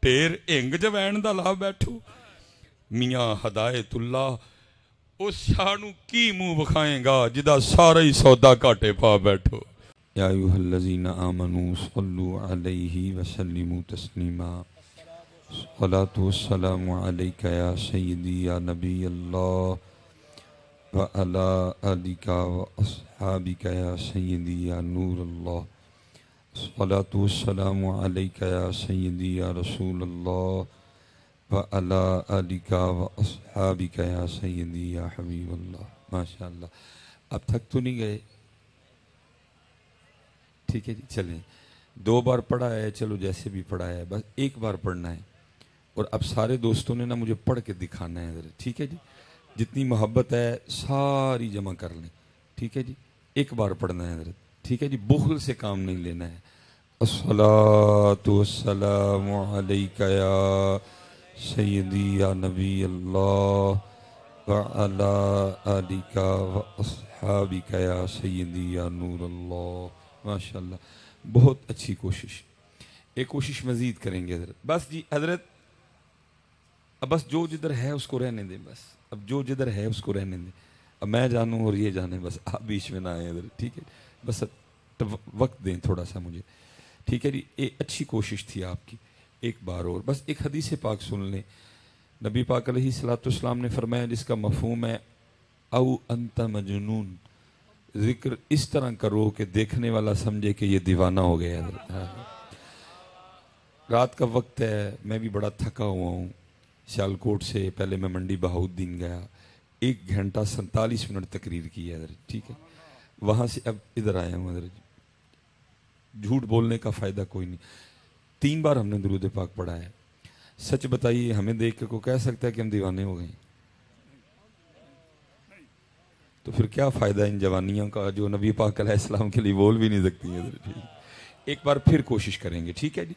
ٹیر انگ جوین دا لا بیٹھو. میاں ہدایت اللہ اس شاہ نو کی منہ بکھائیں گا جدا سارا ہی سودا کاٹے پا بیٹھو. یا ایھا الذین آمنوا صلوا علیہ وسلموا تسلیما. الصلاۃ والسلام علیک یا سیدی یا نبی اللہ وعلی آلک واصحابک یا سیدی یا نور اللہ. الصلاۃ والسلام علیک یا سیدی یا رسول اللہ وعلی آلک واصحابک یا سیدی یا حبیب اللہ. ماشاء اللہ. اب تھک تو نہیں گئے؟ ٹھیک ہے جی, چلیں 2 بار پڑھا ہے, چلو جیسے بھی پڑھا ہے, بس 1 بار پڑھنا ہے, اور اب سارے دوستوں نے نا مجھے پڑھ کے دکھانا ہے ذرا, ٹھیک ہے جی. جتنی محبت ہے ساری جمع کر لیں, ٹھیک ہے جی. 1 بار پڑھنا ہے ذرا, ٹھیک ہے جی, بخل سے کام نہیں لینا ہے. الصلاۃ والسلام علیک یا سیدی یا نبی اللہ وعلی آلک واصحابک یا سیدی یا نور اللہ. ماشاء اللہ, بہت اچھی کوشش. ایک کوشش مزید کریں گے حضرت. بس جی حضرت, اب بس جو جدھر ہے اس کو رہنے دیں, بس اب جو جدھر ہے اس کو رہنے دیں. اب میں جانوں اور یہ جانے, بس آپ بیچ میں نہ آئیں حضرت, ٹھیک ہے. بس وقت دیں تھوڑا سا مجھے, ٹھیک ہے جی. ایک اچھی کوشش تھی آپ کی. 1 بار اور بس ایک حدیث پاک سن لیں. نبی پاک علیہ الصلوۃ والسلام نے فرمایا, جس کا مفہوم ہے او انت مجنون, ذکر اس طرح کرو کہ دیکھنے والا سمجھے کہ یہ دیوانہ ہو گیا ہے۔ رات کا وقت ہے، میں بھی بڑا تھکا ہوا ہوں، سیالکوٹ سے پہلے میں منڈی بہاؤالدین گیا، 1 گھنٹہ 47 منٹ تقریر کی ہے حضرت، ٹھیک ہے، وہاں سے اب ادھر آیا ہوں حضرت۔ جھوٹ بولنے کا فائدہ کوئی نہیں، 3 بار ہم نے درود پاک پڑھا ہے۔ سچ بتائیے، ہمیں دیکھ کے کوئی کہہ سکتا ہے کہ ہم دیوانے ہو گئے؟ تو پھر کیا فائدہ ان جوانیوں کا جو نبی پاک علیہ السلام کے لیے بول بھی نہیں سکتی ہیں؟ ایک بار پھر کوشش کریں گے، ٹھیک ہے جی۔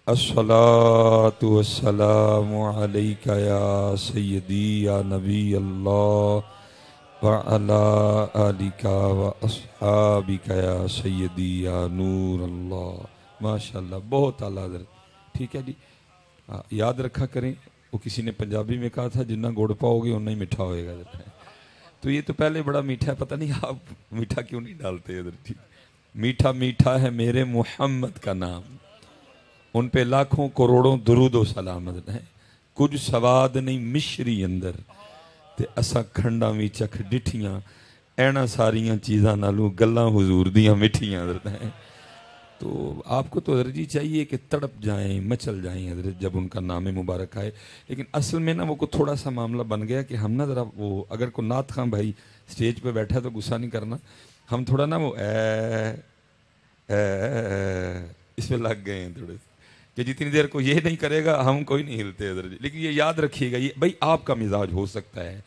الصلاۃ والسلام علیک یا سیدی یا نبی اللہ وعلی آلک واصحابک یا سیدی یا نور اللہ۔ ماشاءاللہ، بہت اعلیٰ حضرت، ٹھیک ہے جی۔ یاد رکھا کریں، وہ کسی نے پنجابی میں کہا تھا جنہ گڑ پاؤ گے اتنا ہی میٹھا ہوئے گا۔ تو یہ تو پہلے بڑا میٹھا ہے، پتہ نہیں آپ میٹھا کیوں نہیں ڈالتے ادھر، ٹھیک۔ میٹھا میٹھا ہے میرے محمد کا نام، ان پہ لاکھوں کروڑوں درود و سلام ہے۔ کچھ سواد نہیں مشری اندر تے اسا کھنڈا وی چکھ ڈٹھیاں، اینا ساریاں چیزاں نالوں گلاں حضور دیاں مٹھیاں حضرت ہیں۔ تو آپ کو تو حضرت جی چاہیے کہ تڑپ جائیں، مچل جائیں حضرت جب ان کا نام مبارک آئے۔ لیکن اصل میں نا وہ کو تھوڑا سا معاملہ بن گیا کہ ہم نا ذرا وہ، اگر کوئی نعت خواں بھائی سٹیج پہ بیٹھا تو غصہ نہیں کرنا، ہم تھوڑا نا وہ اس میں لگ گئے ہیں تھوڑے سے، کہ جتنی دیر کو یہ نہیں کرے گا ہم کوئی نہیں ہلتے حضرت جی۔ لیکن یہ یاد رکھیے گا، یہ بھائی آپ کا مزاج ہو سکتا ہے،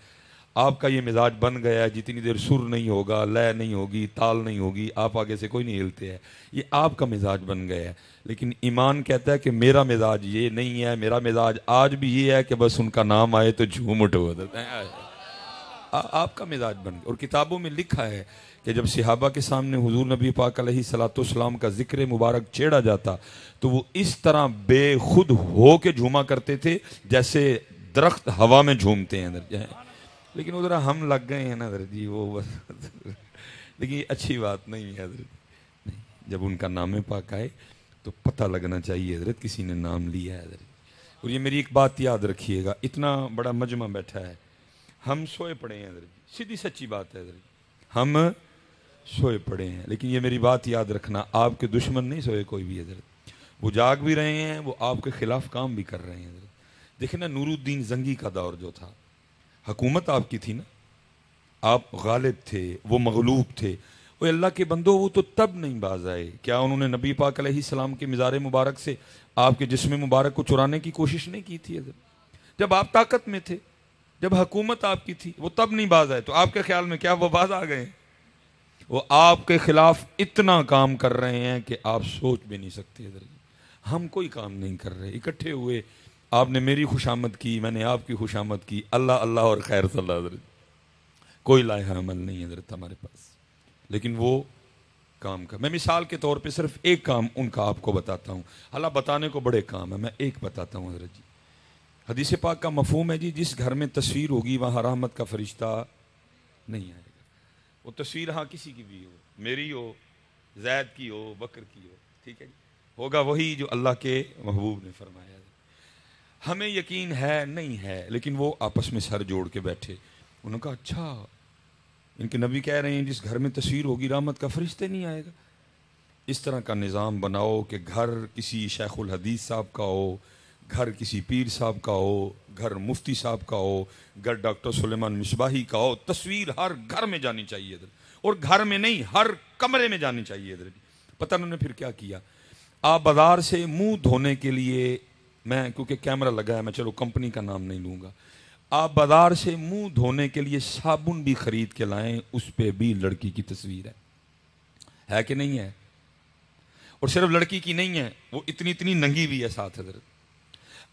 آپ کا یہ مزاج بن گیا ہے، جتنی دیر سر نہیں ہوگا، لے نہیں ہوگی، تال نہیں ہوگی، آپ آگے سے کوئی نہیں ہلتے ہیں، یہ آپ کا مزاج بن گیا ہے۔ لیکن ایمان کہتا ہے کہ میرا مزاج یہ نہیں ہے، میرا مزاج آج بھی یہ ہے کہ بس ان کا نام آئے تو جھوم اٹھو حضرت۔ آپ کا مزاج بن گیا۔ اور کتابوں میں لکھا ہے کہ جب صحابہ کے سامنے حضور نبی پاک علیہ الصلوۃ والسلام کا ذکر مبارک چھیڑا جاتا تو وہ اس طرح بے خود ہو کے جھوما کرتے تھے جیسے درخت ہوا میں جھومتے ہیں۔ لیکن ادھر ہم لگ گئے ہیں نا حضرت جی، وہ بس لیکن یہ اچھی بات نہیں ہے حضرت۔ نہیں، جب ان کا نام پاک آئے تو پتہ لگنا چاہیے حضرت کسی نے نام لیا ہے حضرت۔ اور یہ میری ایک بات یاد رکھیے گا، اتنا بڑا مجمع بیٹھا ہے، ہم سوئے پڑے ہیں حضرت، سیدھی سچی بات ہے حضرت، ہم سوئے پڑے ہیں، لیکن یہ میری بات یاد رکھنا، آپ کے دشمن نہیں سوئے کوئی بھی حضرت، وہ جاگ بھی رہے ہیں، وہ آپ کے خلاف کام بھی کر رہے ہیں حضرت۔ دیکھیں نا، نور الدین زنگی کا دور جو تھا، حکومت آپ کی تھی نا، آپ غالب تھے، وہ مغلوب تھے، وہ اللہ کے بندو، وہ تو تب نہیں باز آئے، کیا انہوں نے نبی پاک علیہ السلام کے مزار مبارک سے آپ کے جسم مبارک کو چرانے کی کوشش نہیں کی تھی حضرت؟ جب آپ طاقت میں تھے، جب حکومت آپ کی تھی، وہ تب نہیں باز آئے، تو آپ کے خیال میں کیا وہ باز آ گئے؟ وہ آپ کے خلاف اتنا کام کر رہے ہیں کہ آپ سوچ بھی نہیں سکتے حضرت۔ ہم کوئی کام نہیں کر رہے، اکٹھے ہوئے، آپ نے میری خوشامد کی، میں نے آپ کی خوشامد کی، اللہ اللہ اور خیر صلی اللہ حضرت، کوئی لائحہ عمل نہیں حضرت ہمارے پاس، لیکن وہ کام کا، میں مثال کے طور پہ صرف ایک کام ان کا آپ کو بتاتا ہوں، اللہ بتانے کو بڑے کام ہے، میں ایک بتاتا ہوں حضرت جی۔ حدیث پاک کا مفہوم ہے جی، جس گھر میں تصویر ہوگی وہاں رحمت کا فرشتہ نہیں آئے گا۔ وہ تصویر ہاں کسی کی بھی ہو، میری ہو، زید کی ہو، بکر کی ہو، ٹھیک ہے جی، ہوگا وہی جو اللہ کے محبوب نے فرمایا۔ ہمیں یقین ہے نہیں ہے، لیکن وہ آپس میں سر جوڑ کے بیٹھے، انہوں نے کہا اچھا، ان کے نبی کہہ رہے ہیں جس گھر میں تصویر ہوگی رحمت کا فرشتہ نہیں آئے گا۔ اس طرح کا نظام بناؤ کہ گھر کسی شیخ الحدیث صاحب کا ہو، گھر کسی پیر صاحب کا ہو، گھر مفتی صاحب کا ہو، گھر ڈاکٹر سلیمان مصباحی کا ہو، تصویر ہر گھر میں جانی چاہیے ادھر، اور گھر میں نہیں ہر کمرے میں جانی چاہیے ادھر۔ پتہ انہوں نے پھر کیا کیا، آپ بازار سے منہ دھونے کے لیے، میں کیونکہ کیمرہ لگا ہے میں چلو کمپنی کا نام نہیں لوں گا، آپ بازار سے منہ دھونے کے لیے صابن بھی خرید کے لائیں، اس پہ بھی لڑکی کی تصویر ہے کہ نہیں ہے؟ اور صرف لڑکی کی نہیں ہے، وہ اتنی اتنی ننگی بھی ہے ساتھ حضرت۔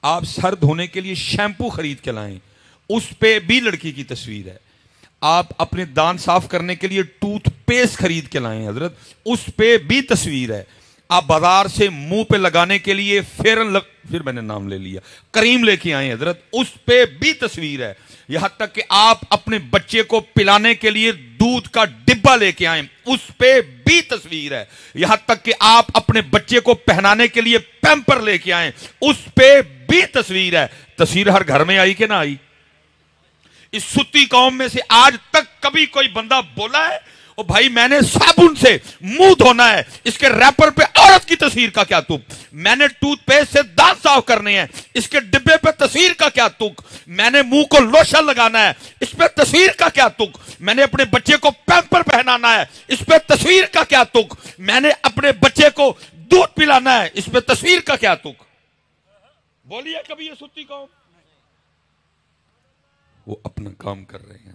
آپ سر دھونے کے لیے شیمپو خرید کے لائیں، اس پہ بھی لڑکی کی تصویر ہے۔ آپ اپنے دانت صاف کرنے کے لیے ٹوتھ پیسٹ خرید کے لائیں حضرت، اس پہ بھی تصویر ہے۔ آپ بازار سے منہ پہ لگانے کے لیے پھر میں نے نام لے لیا، کریم لے کے آئیں حضرت، اس پہ بھی تصویر ہے۔ یہاں تک کہ آپ اپنے بچے کو پلانے کے لیے دودھ کا ڈبہ لے کے آئیں، اس پہ بھی تصویر ہے۔ یہاں تک کہ آپ اپنے بچے کو پہنانے کے لیے پیمپر لے کے آئیں، اس پہ بھی تصویر ہے۔ تصویر ہر گھر میں آئی کہ نہ آئی؟ اس ستی قوم میں سے آج تک کبھی کوئی بندہ بولا ہے او بھائی میں نے صابن سے منہ دھونا ہے، اس کے ریپر پہ عورت کی تصویر کا کیا تک؟ میں نے ٹوتھ پیسٹ سے دانت صاف کرنے ہیں، اس کے ڈبے پہ تصویر کا کیا تک؟ میں نے منہ کو لوشن لگانا ہے، اس پہ تصویر کا کیا تک؟ میں نے اپنے بچے کو پیمپر پہنانا ہے، اس پہ تصویر کا کیا تک؟ میں نے اپنے بچے کو دودھ پلانا ہے، اس پہ تصویر کا کیا تک؟ بولیے کبھی یہ ستی قوم؟ وہ اپنا کام کر رہے ہیں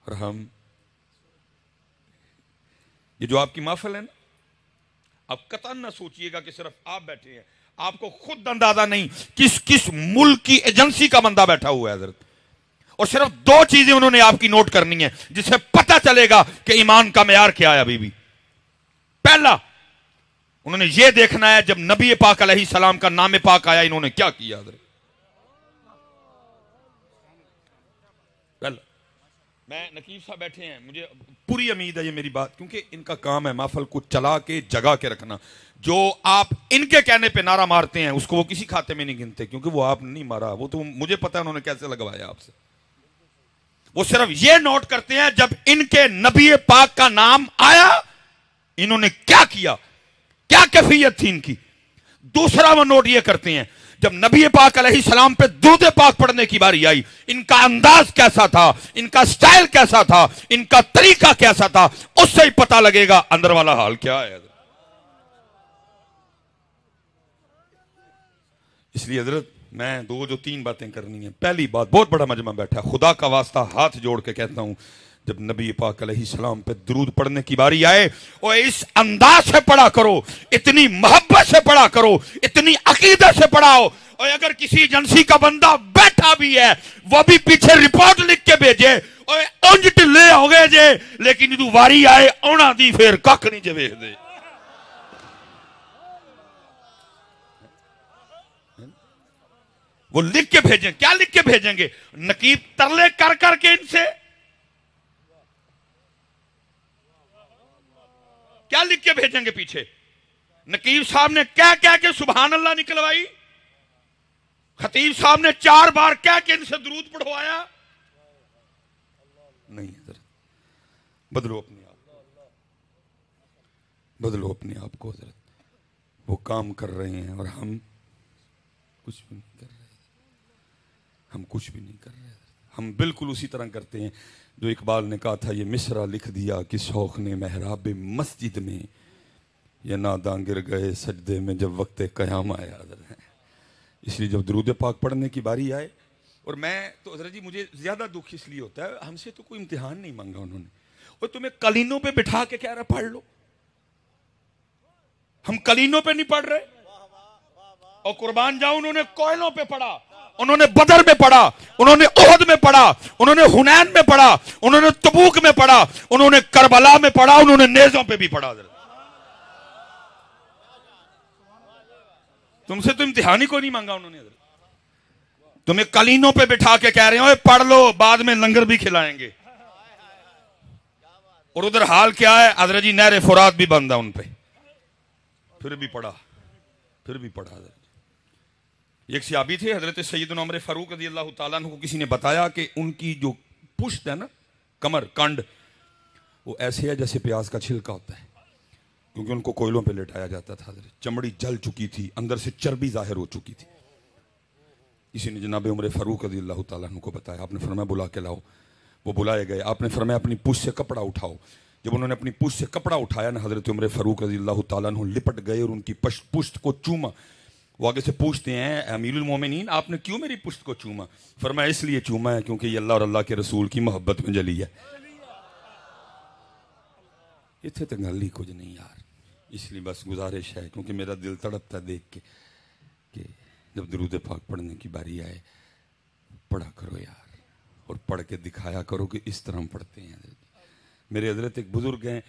اور ہم، یہ جو آپ کی محفل ہے نا، آپ قطعاً نہ سوچئے گا کہ صرف آپ بیٹھے ہیں، آپ کو خود اندازہ نہیں کس ملک کی ایجنسی کا بندہ بیٹھا ہوا ہے حضرت، اور صرف 2 چیزیں انہوں نے آپ کی نوٹ کرنی ہے جس سے پتہ چلے گا کہ ایمان کا معیار کیا ہے ابھی بھی۔ پہلا انہوں نے یہ دیکھنا ہے جب نبی پاک علیہ السلام کا نام پاک آیا انہوں نے کیا کیا حضرت۔ میں نقیب صاحب بیٹھے ہیں، مجھے پوری امید ہے یہ میری بات، کیونکہ ان کا کام ہے محفل کو چلا کے جگا کے رکھنا۔ جو آپ ان کے کہنے پہ نعرہ مارتے ہیں اس کو وہ کسی کھاتے میں نہیں گنتے، کیونکہ وہ آپ نے نہیں مارا، وہ تو مجھے پتا ہے انہوں نے کیسے لگوایا آپ سے۔ وہ صرف یہ نوٹ کرتے ہیں جب ان کے نبی پاک کا نام آیا انہوں نے کیا کیا، کیا کیفیت تھی ان کی۔ دوسرا وہ نوٹ یہ کرتے ہیں جب نبی پاک علیہ السلام پہ درود پاک پڑھنے کی باری آئی ان کا انداز کیسا تھا، ان کا سٹائل کیسا تھا، ان کا طریقہ کیسا تھا، اس سے ہی پتہ لگے گا اندر والا حال کیا ہے۔ اس لیے حضرت میں 2-3 باتیں کرنی ہیں۔ پہلی بات، بہت بڑا مجمع بیٹھا ہے، خدا کا واسطہ ہاتھ جوڑ کے کہتا ہوں جب نبی پاک علیہ السلام پہ درود پڑھنے کی باری آئے اور اس انداز سے پڑھا کرو، اتنی محبت سے پڑھا کرو، اتنی عقیدت سے پڑھاؤ، اور اگر کسی ایجنسی کا بندہ بیٹھا بھی ہے وہ بھی پیچھے رپورٹ لکھ کے بھیجے اور انج ٹلے ہو گئے جے لیکن جدو واری آئے اونا دی پھر کک نہیں جے ویکھ دے۔ وہ لکھ کے بھیجیں، کیا لکھ کے بھیجیں گے؟ نقیب ترلے کر کر کے ان سے کیا لکھ کے بھیجیں گے پیچھے؟ نقیب صاحب نے کہہ کے سبحان اللہ نکلوائی، خطیب صاحب نے 4 بار کہہ کے ان سے درود پڑھوایا؟ نہیں حضرت، بدلو اپنے آپ، بدلو اپنے آپ کو حضرت۔ وہ کام کر رہے ہیں اور ہم کچھ بھی نہیں کر رہے، ہم کچھ بھی نہیں کر رہے، ہم بالکل اسی طرح کرتے ہیں جو اقبال نے کہا تھا، یہ مصرع لکھ دیا کہ شوق نے محراب مسجد میں، یہ ناداں گر گئے سجدے میں جب وقت قیام آیا حضرت۔ اس لیے جب درود پاک پڑھنے کی باری آئے، اور میں تو حضرت جی مجھے زیادہ دکھ اس لیے ہوتا ہے، ہم سے تو کوئی امتحان نہیں مانگا انہوں نے، اور تمہیں کلینوں پہ بٹھا کے کہہ رہا پڑھ لو، ہم کلینوں پہ نہیں پڑھ رہے، اور قربان جاؤ انہوں نے کوئلوں پہ پڑھا، انہوں نے بدر میں پڑھا، انہوں نے احد میں پڑھا، انہوں نے حنین میں پڑھا، انہوں نے تبوک میں پڑھا، انہوں نے کربلا میں پڑھا، انہوں نے نیزوں پہ بھی پڑھا۔ تم سے تو امتحان ہی کوئی نہیں مانگا انہوں نے، تمہیں کلینوں پہ بٹھا کے کہہ رہے ہیں پڑھ لو بعد میں لنگر بھی کھلائیں گے، اور ادھر حال کیا ہے حضرت جی؟ نہر فرات بھی بند ہے ان پہ، پھر بھی پڑھا حضرت۔ ایک صحابی تھے حضرت سیدنا عمر فاروق رضی اللہ تعالیٰ عنہ کو کسی نے بتایا کہ ان کی جو پشت ہے نا، کمر کنڈ، وہ ایسے ہے جیسے پیاز کا چھلکا ہوتا ہے، کیونکہ ان کو کوئلوں پہ لٹایا جاتا تھا حضرت، چمڑی جل چکی تھی، اندر سے چربی ظاہر ہو چکی تھی۔ کسی نے جناب عمر فاروق رضی اللہ تعالیٰ عنہ کو بتایا، آپ نے فرمایا بلا کے لاؤ، وہ بلائے گئے، آپ نے فرمایا اپنی پشت سے کپڑا اٹھاؤ۔ جب انہوں نے اپنی پشت سے کپڑا اٹھایا نا، حضرت عمر فاروق رضی اللہ تعالیٰ عنہ لپٹ گئے اور ان کی پشت کو چوما۔ وہ آگے سے پوچھتے ہیں امیر المومنین آپ نے کیوں میری پشت کو چوما؟ فرمایا اس لیے چوما ہے کیونکہ یہ اللہ اور اللہ کے رسول کی محبت میں جلی ہے۔ اتنے تک گل ہی کچھ نہیں یار، اس لیے بس گزارش ہے، کیونکہ میرا دل تڑپتا ہے دیکھ کے کہ جب درود پاک پڑھنے کی باری آئے پڑھا کرو یار، اور پڑھ کے دکھایا کرو کہ اس طرح پڑھتے ہیں۔ میرے حضرت ایک بزرگ ہیں،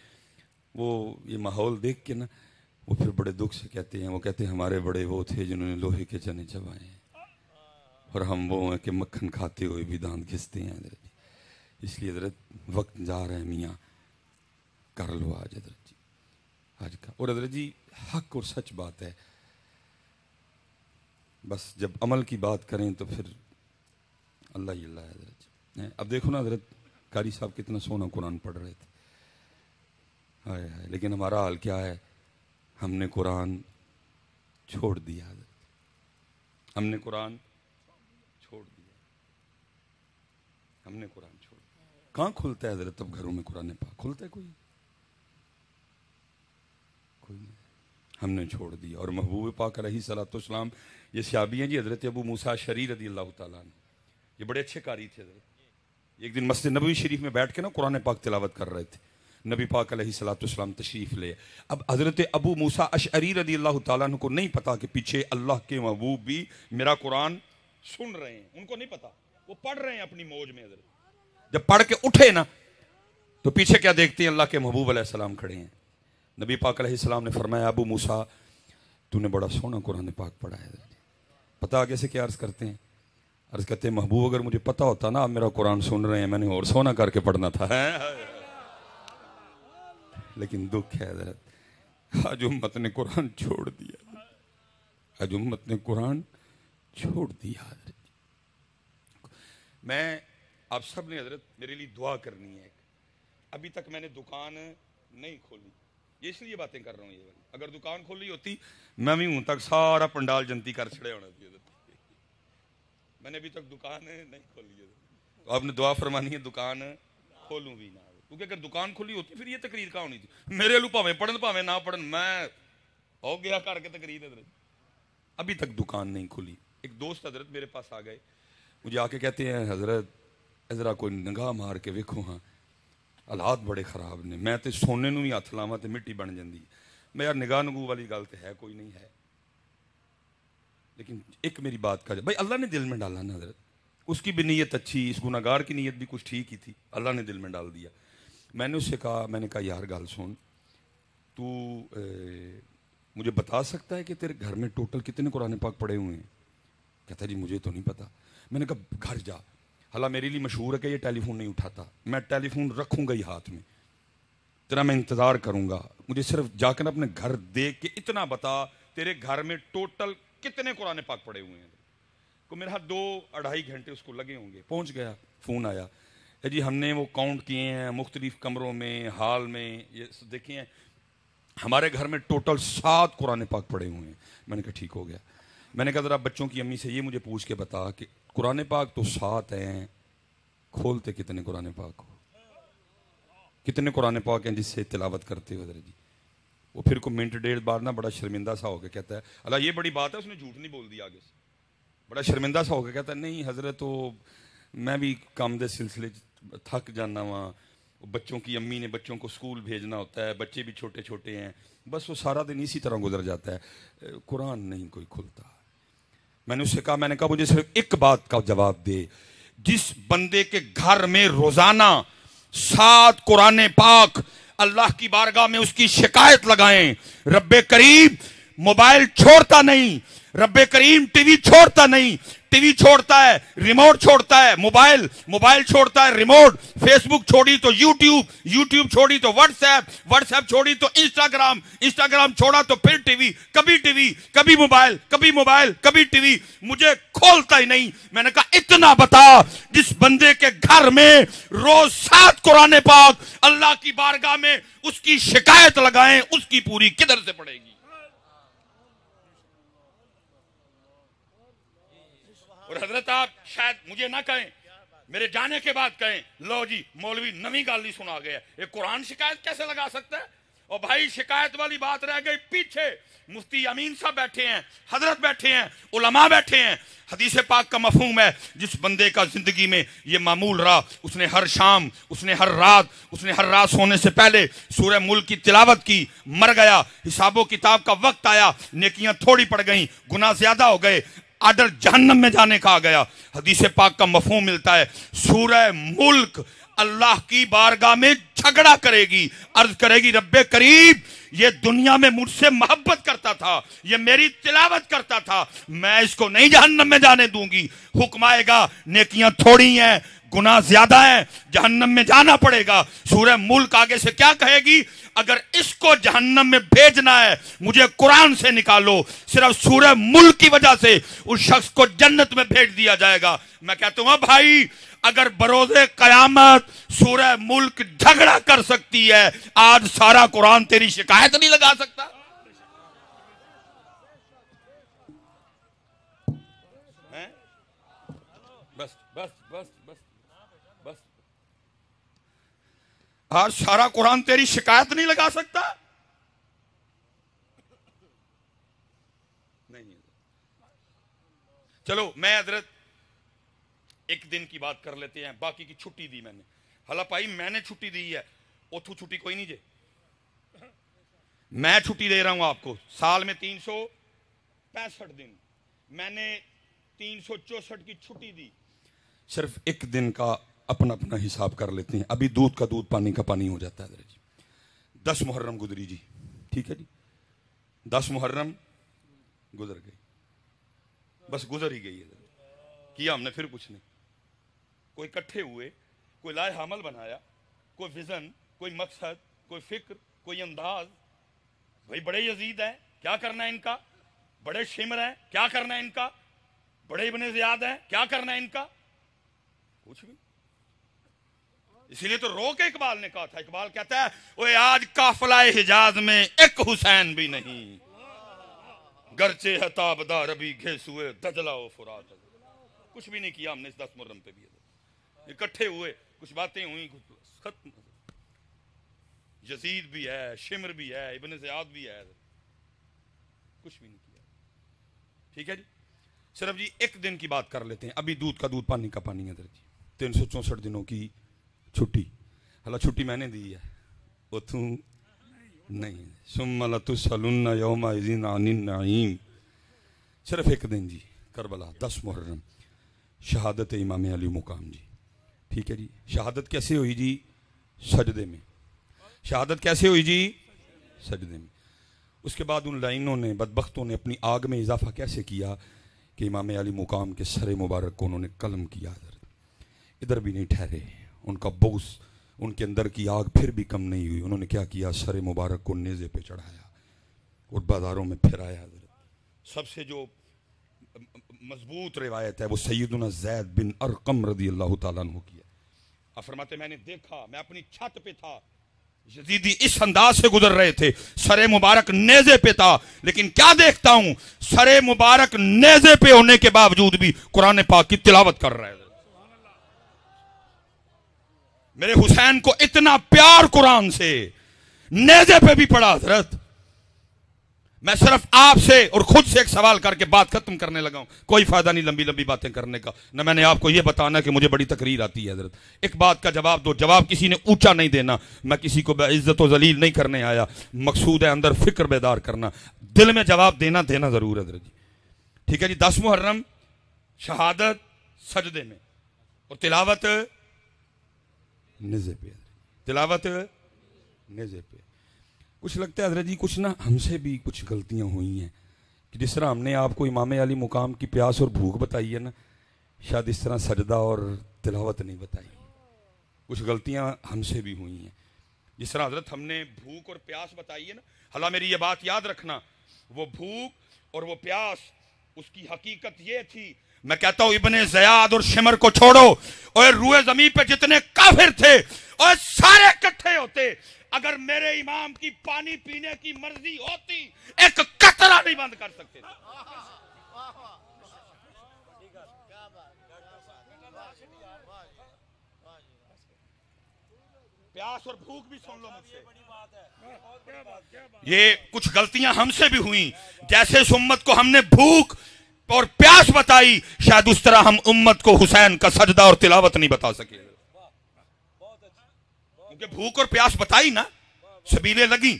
وہ یہ ماحول دیکھ کے نا وہ پھر بڑے دکھ سے کہتے ہیں، وہ کہتے ہیں ہمارے بڑے وہ تھے جنہوں نے لوہے کے چنے چبائے ہیں، اور ہم وہ ہیں کہ مکھن کھاتے ہوئے بھی دانت گھستے ہیں حضرت۔ اس لیے حضرت وقت جا رہے ہیں میاں، کر لو آج حضرت جی آج کا۔ اور حضرت جی حق اور سچ بات ہے، بس جب عمل کی بات کریں تو پھر اللہ ہی اللہ ہے حضرت جی۔ اب دیکھو نا حضرت قاری صاحب کتنا سونا قرآن پڑھ رہے تھے، ہائے ہائے، لیکن ہمارا حال کیا ہے؟ ہم نے قرآن چھوڑ دیا، ہم نے قرآن چھوڑ دیا، ہم نے قرآن چھوڑ دیا۔ کہاں کھلتا ہے حضرت اب گھروں میں قرآن پاک؟ کھلتا ہے کوئی نہیں، ہم نے چھوڑ دیا۔ اور محبوب پاک علیہ الصلوۃ والسلام، یہ صحابی ہیں جی، حضرت ابو موسیٰ اشعری رضی اللہ تعالیٰ عنہ، یہ بڑے اچھے قاری تھے حضرت۔ ایک دن مسجد نبوی شریف میں بیٹھ کے نا قرآن پاک تلاوت کر رہے تھے، نبی پاک علیہ الصلوۃ والسلام تشریف لے۔ اب حضرت ابو موسیٰ اشعری رضی اللہ تعالیٰ عنہ کو نہیں پتا کہ پیچھے اللہ کے محبوب بھی میرا قرآن سن رہے ہیں، ان کو نہیں پتا، وہ پڑھ رہے ہیں اپنی موج میں۔ حضرت جب پڑھ کے اٹھے نا تو پیچھے کیا دیکھتے ہیں؟ اللہ کے محبوب علیہ السلام کھڑے ہیں۔ نبی پاک علیہ السلام نے فرمایا ابو موسیٰ تو نے بڑا سونا قرآن پاک پڑھا ہے۔ پتہ آگے سے کیا عرض کرتے ہیں؟ عرض کرتے ہیں محبوب اگر مجھے پتا ہوتا نا آپ میرا قرآن سن رہے ہیں میں نے اور سونا کر کے پڑھنا تھا۔ لیکن دکھ ہے حضرت، آج امت نے قرآن چھوڑ دیا، آج امت نے قرآن چھوڑ دیا۔ حضرت میں آپ سب نے حضرت میرے لیے دعا کرنی ہے۔ ابھی تک میں نے دکان نہیں کھولی، یہ اس لیے باتیں کر رہا ہوں۔ یہ والی اگر دکان کھولی ہوتی میں بھی ہوں تک سارا پنڈال جنتی کر چھڑے ہونا تھی۔ میں نے ابھی تک دکان نہیں کھولی ہے، تو آپ نے دعا فرمانی ہے دکان کھولوں بھی نہ، کیونکہ اگر دکان کھلی ہوتی پھر یہ تقریر کہاں ہونی تھی؟ میرے لو پاویں پڑھن پاویں نہ پڑھن، میں ہو گیا کر کے تقریر۔ حضرت ابھی تک دکان نہیں کھلی۔ ایک دوست حضرت میرے پاس آ گئے، مجھے آ کے کہتے ہیں حضرت ذرا کوئی نگاہ مار کے ویکھو ہاں حالات بڑے خراب نے، میں تے سونے نو ہی ہاتھ لاواں تے مٹی بن جاندی۔ میں یار نگاہ نگو والی گل تے ہے کوئی نہیں ہے، لیکن ایک میری بات کا بھائی اللہ نے دل میں ڈالا نا حضرت، اس کی بھی نیت اچھی، اس گناہگار کی نیت بھی کچھ ٹھیک ہی تھی، اللہ نے دل میں ڈال دیا۔ میں نے اس سے کہا، میں نے کہا یار گل سن، تو مجھے بتا سکتا ہے کہ تیرے گھر میں ٹوٹل کتنے قرآن پاک پڑے ہوئے ہیں؟ کہتا جی مجھے تو نہیں پتا۔ میں نے کہا گھر جا، حالانکہ میرے لیے مشہور ہے کہ یہ ٹیلی فون نہیں اٹھاتا، میں ٹیلی فون رکھوں گا ہی ہاتھ میں، تیرا میں انتظار کروں گا، مجھے صرف جا کر اپنے گھر دیکھ کے اتنا بتا تیرے گھر میں ٹوٹل کتنے قرآن پاک پڑے ہوئے ہیں۔ کو میرے ہاتھ 2-2.5 گھنٹے اس کو لگے ہوں گے۔ پہنچ گیا، فون آیا، جی ہم نے وہ کاؤنٹ کیے ہیں مختلف کمروں میں، ہال میں، یہ دیکھیں ہیں ہمارے گھر میں ٹوٹل 7 قرآن پاک پڑے ہوئے ہیں۔ میں نے کہا ٹھیک ہو گیا۔ میں نے کہا ذرا بچوں کی امی سے یہ مجھے پوچھ کے بتا کہ قرآن پاک تو 7 ہیں، کھولتے کتنے قرآن پاک ہو؟ کتنے قرآن پاک ہیں جس سے تلاوت کرتے ہو؟ حضرت جی وہ پھر کو منٹ 1.5 بار نا بڑا شرمندہ سا ہو کے کہتا ہے اللہ یہ بڑی بات ہے، اس نے جھوٹ نہیں بول دیا، آگے سے بڑا شرمندہ سا ہو کے کہتا ہے نہیں حضرت تو میں بھی کام دے سلسلے تھک جانا ہوا، بچوں کی امی نے بچوں کو اسکول بھیجنا ہوتا ہے، بچے بھی چھوٹے چھوٹے ہیں، بس وہ سارا دن اسی طرح گزر جاتا ہے، قرآن نہیں کوئی کھلتا۔ میں نے اس سے کہا، میں نے کہا مجھے صرف ایک بات کا جواب دے، جس بندے کے گھر میں روزانہ 7 قرآن پاک اللہ کی بارگاہ میں اس کی شکایت لگائیں، رب کریم موبائل چھوڑتا نہیں، رب کریم ٹی وی چھوڑتا نہیں، ٹی وی چھوڑتا ہے ریموٹ چھوڑتا ہے، موبائل چھوڑتا ہے ریموٹ، فیس بک چھوڑی تو یوٹیوب چھوڑی تو واٹس ایپ چھوڑی تو انسٹاگرام چھوڑا تو پھر ٹی وی، کبھی موبائل کبھی ٹی وی، مجھے کھولتا ہی نہیں۔ میں نے کہا اتنا بتا، جس بندے کے گھر میں روز 7 قرآن پاک اللہ کی بارگاہ میں اس کی شکایت لگائیں، اس کی پوری کدھر سے پڑے گی؟ اور حضرت آپ شاید مجھے نہ کہیں، میرے جانے کے بعد کہیں لو جی مولوی نویں گل ہی سنا گیا، یہ قرآن شکایت کیسے لگا سکتا ہے؟ اور بھائی شکایت والی بات رہ گئی پیچھے، مفتی امین صاحب بیٹھے ہیں، حضرت بیٹھے ہیں، علماء بیٹھے ہیں۔ حدیث پاک کا مفہوم ہے جس بندے کا زندگی میں یہ معمول رہا، اس نے ہر شام، اس نے ہر رات سونے سے پہلے سورہ ملک کی تلاوت کی، مر گیا، حساب و کتاب کا وقت آیا، نیکیاں تھوڑی پڑ گئیں، گناہ زیادہ ہو گئے، آرڈر جہنم میں جانے کا آ گیا۔ حدیث پاک کا مفہوم ملتا ہے سورہ ملک اللہ کی بارگاہ میں جھگڑا کرے گی، عرض کرے گی رب کریم یہ دنیا میں مجھ سے محبت کرتا تھا، یہ میری تلاوت کرتا تھا، میں اس کو نہیں جہنم میں جانے دوں گی۔ حکم آئے گا نیکیاں تھوڑی ہیں، گناہ زیادہ ہیں, جہنم میں جانا پڑے گا. سورہ ملک آگے سے کیا کہے گی؟ اگر اس کو جہنم میں بھیجنا ہے مجھے قرآن سے نکالو. صرف سورہ ملک کی وجہ سے اس شخص کو جنت میں بھیج دیا جائے گا. میں کہتا ہوں بھائی, اگر بروز قیامت سورہ ملک جھگڑا کر سکتی ہے, آج سارا قرآن تیری شکایت نہیں لگا سکتا. بس بس بس بس بس, آج سارا قرآن تیری شکایت نہیں لگا سکتا. نہیں. چلو میں حضرت ایک دن کی بات کر لیتے ہیں, باقی کی چھٹی دی میں نے. حالا پائی میں نے چھٹی دی ہے, اتھو چھٹی کوئی نہیں جے. میں چھٹی دے رہا ہوں آپ کو, سال میں 365 دن, میں نے 364 کی چھٹی دی. صرف ایک دن کا اپنا اپنا حساب کر لیتے ہیں. ابھی دودھ کا دودھ پانی کا پانی ہو جاتا ہے جی. 10 محرم گزری جی, ٹھیک ہے جی, 10 محرم گزر گئی, بس گزر ہی گئی ہے. کیا ہم نے پھر کچھ نہیں. کوئی اکٹھے ہوئے, کوئی لائے حمل بنایا, کوئی ویژن, کوئی مقصد, کوئی فکر, کوئی انداز. بھائی بڑے یزید ہیں, کیا کرنا ہے ان کا؟ بڑے شمر ہیں, کیا کرنا ہے ان کا؟ بڑے ابن زیاد ہیں, کیا کرنا ہے ان کا؟ کچھ بھی. اسی لیے تو رو کے اقبال نے کہا تھا, اقبال کہتا ہے اوے آج قافلہ حجاز میں ایک حسین بھی نہیں, گرچہ ہے تابدار ابھی گھیسوئے دجلہ و فرات. کچھ بھی نہیں کیا ہم نے اس 10 محرم پہ بھی. اکٹھے ہوئے, کچھ باتیں ہوئیں, ختم. یزید بھی ہے, شمر بھی ہے, ابن زیاد بھی ہے, کچھ بھی نہیں کیا. ٹھیک ہے جی. صرف جی ایک دن کی بات کر لیتے ہیں. ابھی دودھ کا دودھ پانی کا پانی ہے جی. 364 دنوں کی چھٹی. حالا چھٹی میں نے دی ہے, اتھوں نہیں. ثم لتسألن یومئذ عن النعیم. صرف ایک دن جی, کربلا 10 محرم, شہادت امام علی مقام جی. ٹھیک ہے جی. شہادت کیسے ہوئی جی؟ سجدے میں. شہادت کیسے ہوئی جی؟ سجدے میں. اس کے بعد ان لائنوں نے, بدبختوں نے اپنی آگ میں اضافہ کیسے کیا کہ امام علی مقام کے سر مبارک کو انہوں نے قلم کیا. ادھر بھی نہیں ٹھہرے, ان کا بغض, ان کے اندر کی آگ پھر بھی کم نہیں ہوئی. انہوں نے کیا کیا؟ سر مبارک کو نیزے پہ چڑھایا اور بازاروں میں پھرایا. سب سے جو مضبوط روایت ہے وہ سیدنا زید بن ارقم رضی اللہ تعالیٰ عنہ کی ہے. آپ فرماتے میں نے دیکھا, میں اپنی چھت پہ تھا, یزیدی اس انداز سے گزر رہے تھے, سر مبارک نیزے پہ تھا, لیکن کیا دیکھتا ہوں, سر مبارک نیزے پہ ہونے کے باوجود بھی قرآن پاک کی تلاوت کر رہے تھے. میرے حسین کو اتنا پیار قرآن سے, نیزے پہ بھی پڑھا حضرت. میں صرف آپ سے اور خود سے ایک سوال کر کے بات ختم کرنے لگا ہوں. کوئی فائدہ نہیں لمبی لمبی باتیں کرنے کا, نہ میں نے آپ کو یہ بتانا کہ مجھے بڑی تقریر آتی ہے حضرت. ایک بات کا جواب دو. جواب کسی نے اونچا نہیں دینا, میں کسی کو بے عزت و ذلیل نہیں کرنے آیا. مقصود ہے اندر فکر بیدار کرنا, دل میں جواب دینا ضرور ہے حضرت جی. ٹھیک ہے جی. 10 محرم, شہادت سجدے میں, اور تلاوت نیزے پہ. تلاوت نیزے پہ. کچھ لگتا ہے حضرت جی کچھ نہ ہم سے بھی کچھ غلطیاں ہوئی ہیں, کہ جس طرح ہم نے آپ کو امام علی مقام کی پیاس اور بھوک بتائی ہے نا, شاید اس طرح سجدہ اور تلاوت نہیں بتائی. کچھ غلطیاں ہم سے بھی ہوئی ہیں. جس طرح حضرت ہم نے بھوک اور پیاس بتائی ہے نا, حالا میری یہ بات یاد رکھنا, وہ بھوک اور وہ پیاس اس کی حقیقت یہ تھی. میں کہتا ہوں ابن زیاد اور شمر کو چھوڑو, اور روئے زمین پہ جتنے کافر تھے اور سارے اکٹھے ہوتے, اگر میرے امام کی پانی پینے کی مرضی ہوتی ایک قطرہ نہیں بند کر سکتے تھے. پیاس اور بھوک بھی سن لو مجھ سے. یہ کچھ غلطیاں ہم سے بھی ہوئیں, جیسے اس امت کو ہم نے بھوک اور پیاس بتائی, شاید اس طرح ہم امت کو حسین کا سجدہ اور تلاوت نہیں بتا سکے. کیونکہ بھوک اور پیاس بتائی نا, سبیلیں لگیں,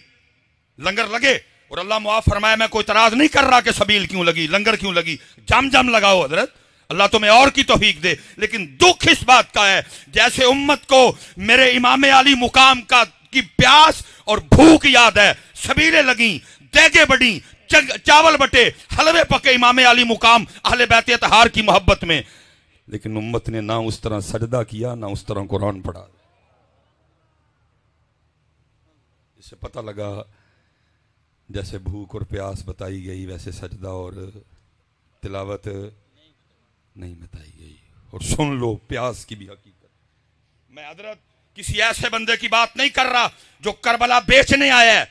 لنگر لگے, اور اللہ معاف فرمائے میں کوئی اعتراض نہیں کر رہا کہ سبیل کیوں لگی, لنگر کیوں لگی, جم لگاؤ حضرت, اللہ تمہیں اور کی توفیق دے. لیکن دکھ اس بات کا ہے جیسے امت کو میرے امام علی مقام کی پیاس اور بھوک یاد ہے, سبیلیں لگیں, دیگیں بڑھیں, چاول بٹے, حلوے پکے امام علی مقام اہل بیت اطہار کی محبت میں. لیکن امت نے نہ اس طرح سجدہ کیا نہ اس طرح قرآن پڑھا. اس سے پتہ لگا جیسے بھوک اور پیاس بتائی گئی ویسے سجدہ اور تلاوت نہیں بتائی گئی. اور سن لو پیاس کی بھی حقیقت. میں حضرت کسی ایسے بندے کی بات نہیں کر رہا جو کربلا بیچنے آیا ہے.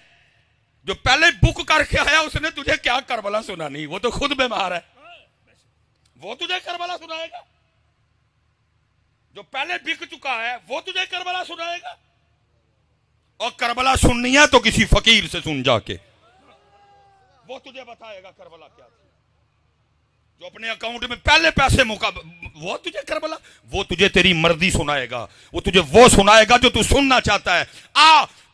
جو پہلے بک کر کے آیا اس نے تجھے کیا کربلا سنانی؟ وہ تو خود بیمار ہے. وہ تجھے کربلا سنائے گا؟ جو پہلے بک چکا ہے وہ تجھے کربلا سنائے گا؟ اور کربلا سننی ہے تو کسی فقیر سے سن جا کے. وہ تجھے بتائے گا کربلا کیا تھی. جو اپنے اکاؤنٹ میں پہلے پیسے وہ تجھے کربلا، وہ تجھے تیری مرضی سنائے گا. وہ تجھے وہ سنائے گا جو تو سننا چاہتا ہے.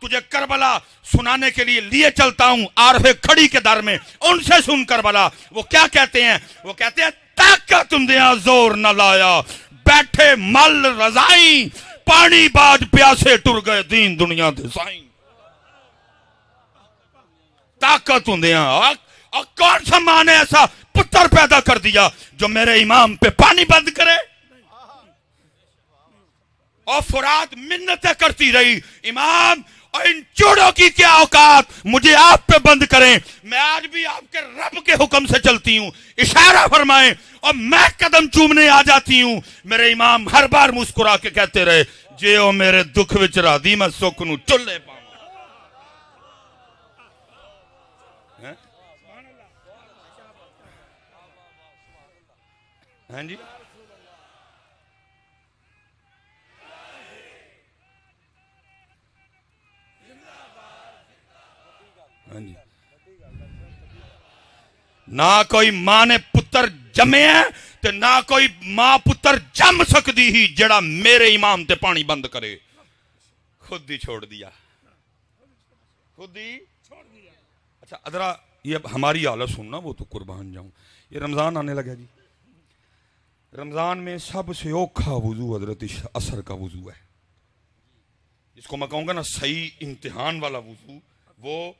تجھے کربلا سنانے کے لیے چلتا ہوں عارف کھڑی کے در میں. ان سے سن کربلا. وہ کیا کہتے ہیں؟ وہ کہتے ہیں طاقت دیا زور نہ لایا، بیٹھے مل رضائیں، پانی باج پیاسے ٹر گئے دین دنیا دے سائیں. طاقت دیا. اور کون سا ماں نے ایسا پتر پیدا کر دیا جو میرے امام پہ پانی بند کرے؟ اور فرات منتیں کرتی رہی، امام اور ان چوڑوں کی کیا اوقات، مجھے آپ پہ بند کریں. میں آج بھی آپ کے رب کے حکم سے چلتی ہوں، اشارہ فرمائیں اور میں قدم چومنے آ جاتی ہوں. میرے امام ہر بار مسکرا کے کہتے رہے جے او میرے دکھ وچ راضی میں سکھ نو چلے پاؤں. ہاں جی ہاں جی. نہ کوئی ماں نے پتر جمے ہیں تو نہ کوئی ماں پتر جم سکتی ہی جڑا میرے امام تے پانی بند کرے. خود ہی چھوڑ دیا، خود ہی. اچھا ادرا یہ ہماری حالت سننا، وہ تو قربان جاؤں. یہ رمضان آنے لگا جی. رمضان میں سب سے اوکھا وضو حضرت عصر کا وضو ہے. جس کو میں کہوں گا نا صحیح امتحان والا وضو، وہ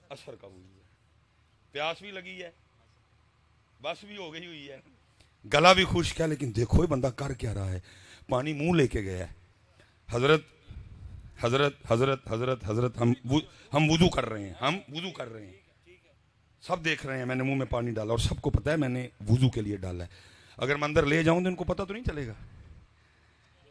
عصر کا وضو ہے. پیاس بھی لگی ہے، بس بھی ہو گئی ہوئی ہے، گلا بھی خشک ہے، لیکن دیکھو یہ بندہ کر کیا رہا ہے. پانی منہ لے کے گیا ہے. حضرت حضرت حضرت حضرت حضرت ہم وضو کر رہے ہیں، ہم وضو کر رہے ہیں، سب دیکھ رہے ہیں. میں نے منہ میں پانی ڈالا اور سب کو پتہ ہے میں نے وضو کے لیے ڈالا ہے. اگر میں اندر لے جاؤں تو ان کو پتہ تو نہیں چلے گا.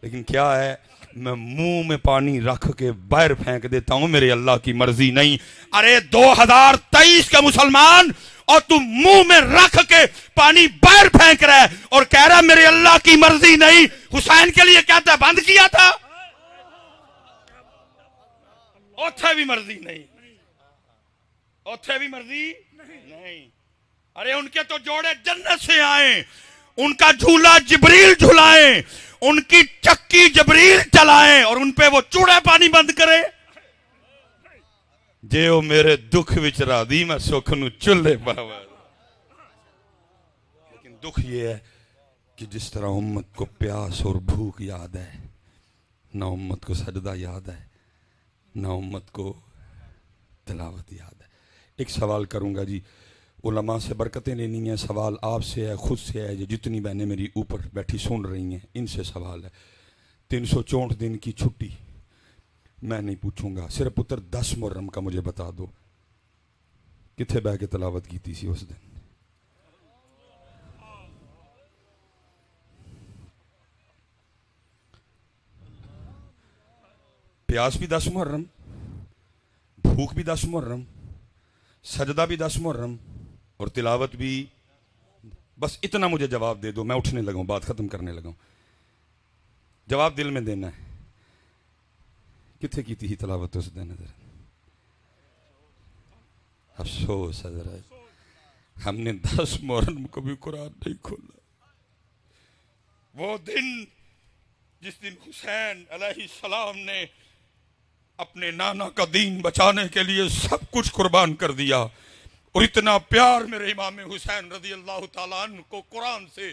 لیکن کیا ہے، میں منہ میں پانی رکھ کے باہر پھینک دیتا ہوں، میرے اللہ کی مرضی نہیں. ارے 2023 کے مسلمان، اور تم منہ میں رکھ کے پانی باہر پھینک رہا ہے اور کہہ رہا میرے اللہ کی مرضی نہیں. حسین کے لیے کہتا ہے بند کیا تھا، اوتھے بھی مرضی نہیں، اوتھے بھی مرضی نہیں. ارے ان کے تو جوڑے جنت سے آئیں، ان کا جھولا جبریل جھلائیں، ان کی چکی جبریل چلائیں اور ان پہ وہ چوڑے پانی بند کرے. جے او میرے دکھ وچ راضی میں سکھ نو چلے پاوا. لیکن دکھ یہ ہے کہ جس طرح امت کو پیاس اور بھوک یاد ہے، نہ امت کو سجدہ یاد ہے، نہ امت کو تلاوت یاد ہے. ایک سوال کروں گا جی، علماء سے برکتیں لینی ہیں. سوال آپ سے ہے، خود سے ہے. جتنی بہنیں میری اوپر بیٹھی سن رہی ہیں ان سے سوال ہے. 364 دن کی چھٹی میں نہیں پوچھوں گا، صرف پتر 10 محرم کا مجھے بتا دو کتنے بہ کے تلاوت کی تھی اس دن. پیاس بھی 10 محرم، بھوک بھی 10 محرم، سجدہ بھی 10 محرم اور تلاوت بھی. بس اتنا مجھے جواب دے دو، میں اٹھنے لگا ہوں، بات ختم کرنے لگا ہوں. جواب دل میں دینا ہے. کتنے کی تھی تلاوت اس دن؟ افسوس حضرت، ہم نے 10 محرم کو بھی قرآن نہیں کھولا. وہ دن جس دن حسین علیہ السلام نے اپنے نانا کا دین بچانے کے لیے سب کچھ قربان کر دیا، اور اتنا پیار میرے امام حسین رضی اللہ تعالیٰ عنہ کو قرآن سے،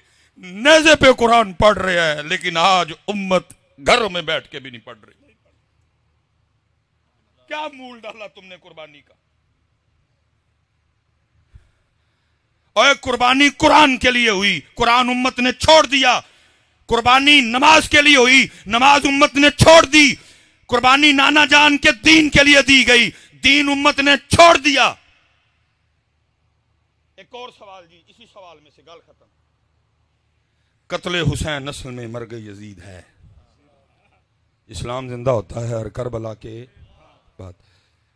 نیزے پہ قرآن پڑھ رہے ہیں، لیکن آج امت گھروں میں بیٹھ کے بھی نہیں پڑھ رہی. کیا مول ڈالا تم نے قربانی کا؟ اور قربانی قرآن کے لیے ہوئی، قرآن امت نے چھوڑ دیا. قربانی نماز کے لیے ہوئی، نماز امت نے چھوڑ دی. قربانی نانا جان کے دین کے لیے دی گئی، دین امت نے چھوڑ دیا. ایک اور سوال جی، اسی سوال میں سے گل ختم. قتل حسین نسل میں مرگ یزید ہے. اسلام زندہ ہوتا ہے اور کربلا کے بعد.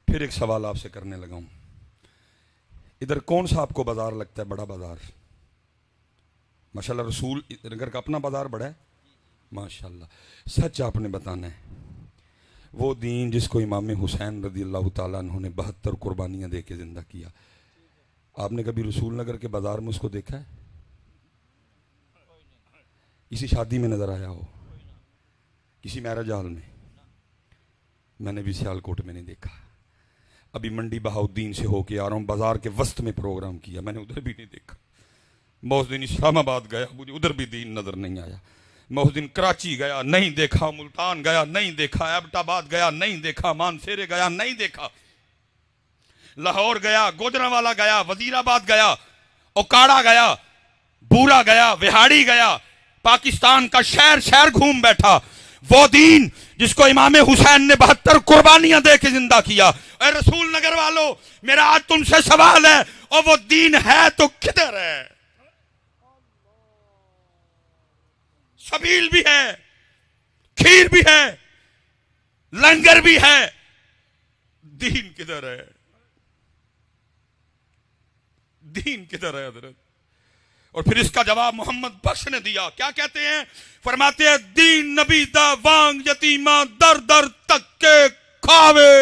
پھر ایک سوال آپ سے کرنے لگا ہوں. ادھر کون سا آپ کو بازار لگتا ہے بڑا بازار؟ ماشاءاللہ رسول نگر کا اپنا بازار بڑا ہے ماشاءاللہ. سچ آپ نے بتانا ہے. وہ دین جس کو امام حسین رضی اللہ تعالیٰ عنہ نے 72 قربانیاں دے کے زندہ کیا، آپ نے کبھی رسول نگر کے بازار میں اس کو دیکھا ہے؟ کسی شادی میں نظر آیا ہو؟ کسی میرج ہال میں نے بھی سیالکوٹ میں نہیں دیکھا. ابھی منڈی بہاؤدین سے ہو کے آ رہا ہوں، بازار کے وسط میں پروگرام کیا، میں نے ادھر بھی نہیں دیکھا. میں اس دن اسلام آباد گیا، مجھے ادھر بھی دین نظر نہیں آیا. میں اس دن کراچی گیا، نہیں دیکھا. ملتان گیا، نہیں دیکھا. ایبٹ آباد گیا، نہیں دیکھا. مانسیرے گیا، نہیں دیکھا. لاہور گیا، گوجرانوالا گیا، وزیر آباد گیا، اوکاڑا گیا، بورا گیا، وہاڑی گیا. پاکستان کا شہر شہر گھوم بیٹھا. وہ دین جس کو امام حسین نے 72 قربانیاں دے کے زندہ کیا. اے رسول نگر والو، میرا آج تم سے سوال ہے، اور وہ دین ہے تو کدھر ہے؟ سبیل بھی ہے، کھیر بھی ہے، لنگر بھی ہے، دین کدھر ہے؟ دین کدھر ہے حضرت؟ اور پھر اس کا جواب محمد بخش نے دیا. کیا کہتے ہیں؟ فرماتے ہیں دین نبی دا وانگ یتیماں در در تک کے کھاوے.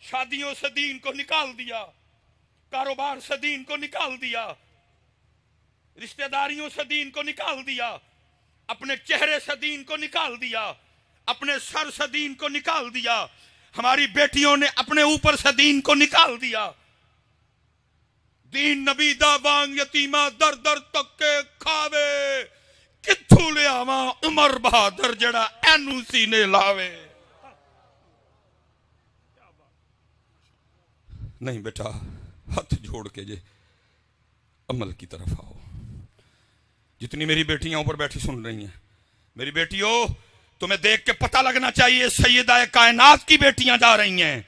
شادیوں سے دین کو نکال دیا، کاروبار سے دین کو نکال دیا، رشتہ داریوں سے دین کو نکال دیا، اپنے چہرے سے دین کو نکال دیا، اپنے سر سے دین کو نکال دیا. ہماری بیٹیوں نے اپنے اوپر سے دین کو نکال دیا. دین نبی دا وانگ یتیمہ در در تک کے کھاوے، کتھو لے آواں عمر بہادر جڑا اینو سینے لاوے. نہیں بیٹا، ہاتھ جوڑ کے جے عمل کی طرف آؤ. جتنی میری بیٹیاں اوپر بیٹھی سن رہی ہیں، میری بیٹیوں تمہیں دیکھ کے پتہ لگنا چاہیے سیدہ کائنات کی بیٹیاں جا رہی ہیں،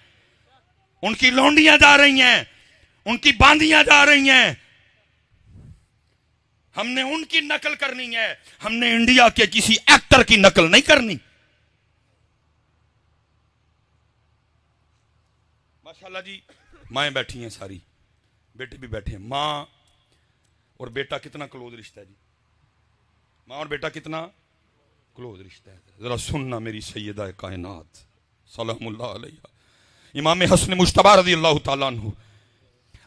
ان کی لونڈیاں جا رہی ہیں، ان کی باندیاں جا رہی ہیں. ہم نے ان کی نقل کرنی ہے، ہم نے انڈیا کے کسی ایکٹر کی نقل نہیں کرنی. ماشاءاللہ جی، مائیں بیٹھی ہیں ساری، بیٹے بھی بیٹھے ہیں. ماں اور بیٹا کتنا کلوز رشتہ ہے جی؟ ماں اور بیٹا کتنا کلوز رشتہ ہے. ذرا سننا میری سیدہ کائنات سلام اللہ علیہ امام حسن مجتبی رضی اللہ تعالیٰ عنہ،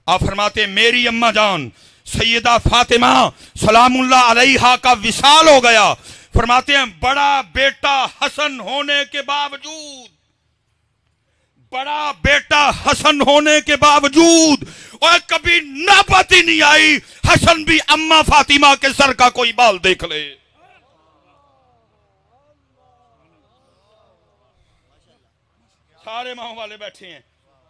آپ فرماتے ہیں میری اماں جان سیدہ فاطمہ سلام اللہ علیہا کا وصال ہو گیا. فرماتے ہیں بڑا بیٹا حسن ہونے کے باوجود، بڑا بیٹا حسن ہونے کے باوجود اور کبھی نوبت ہی نہیں آئی حسن بھی اماں فاطمہ کے سر کا کوئی بال دیکھ لے. سارے ماں والے بیٹھے ہیں.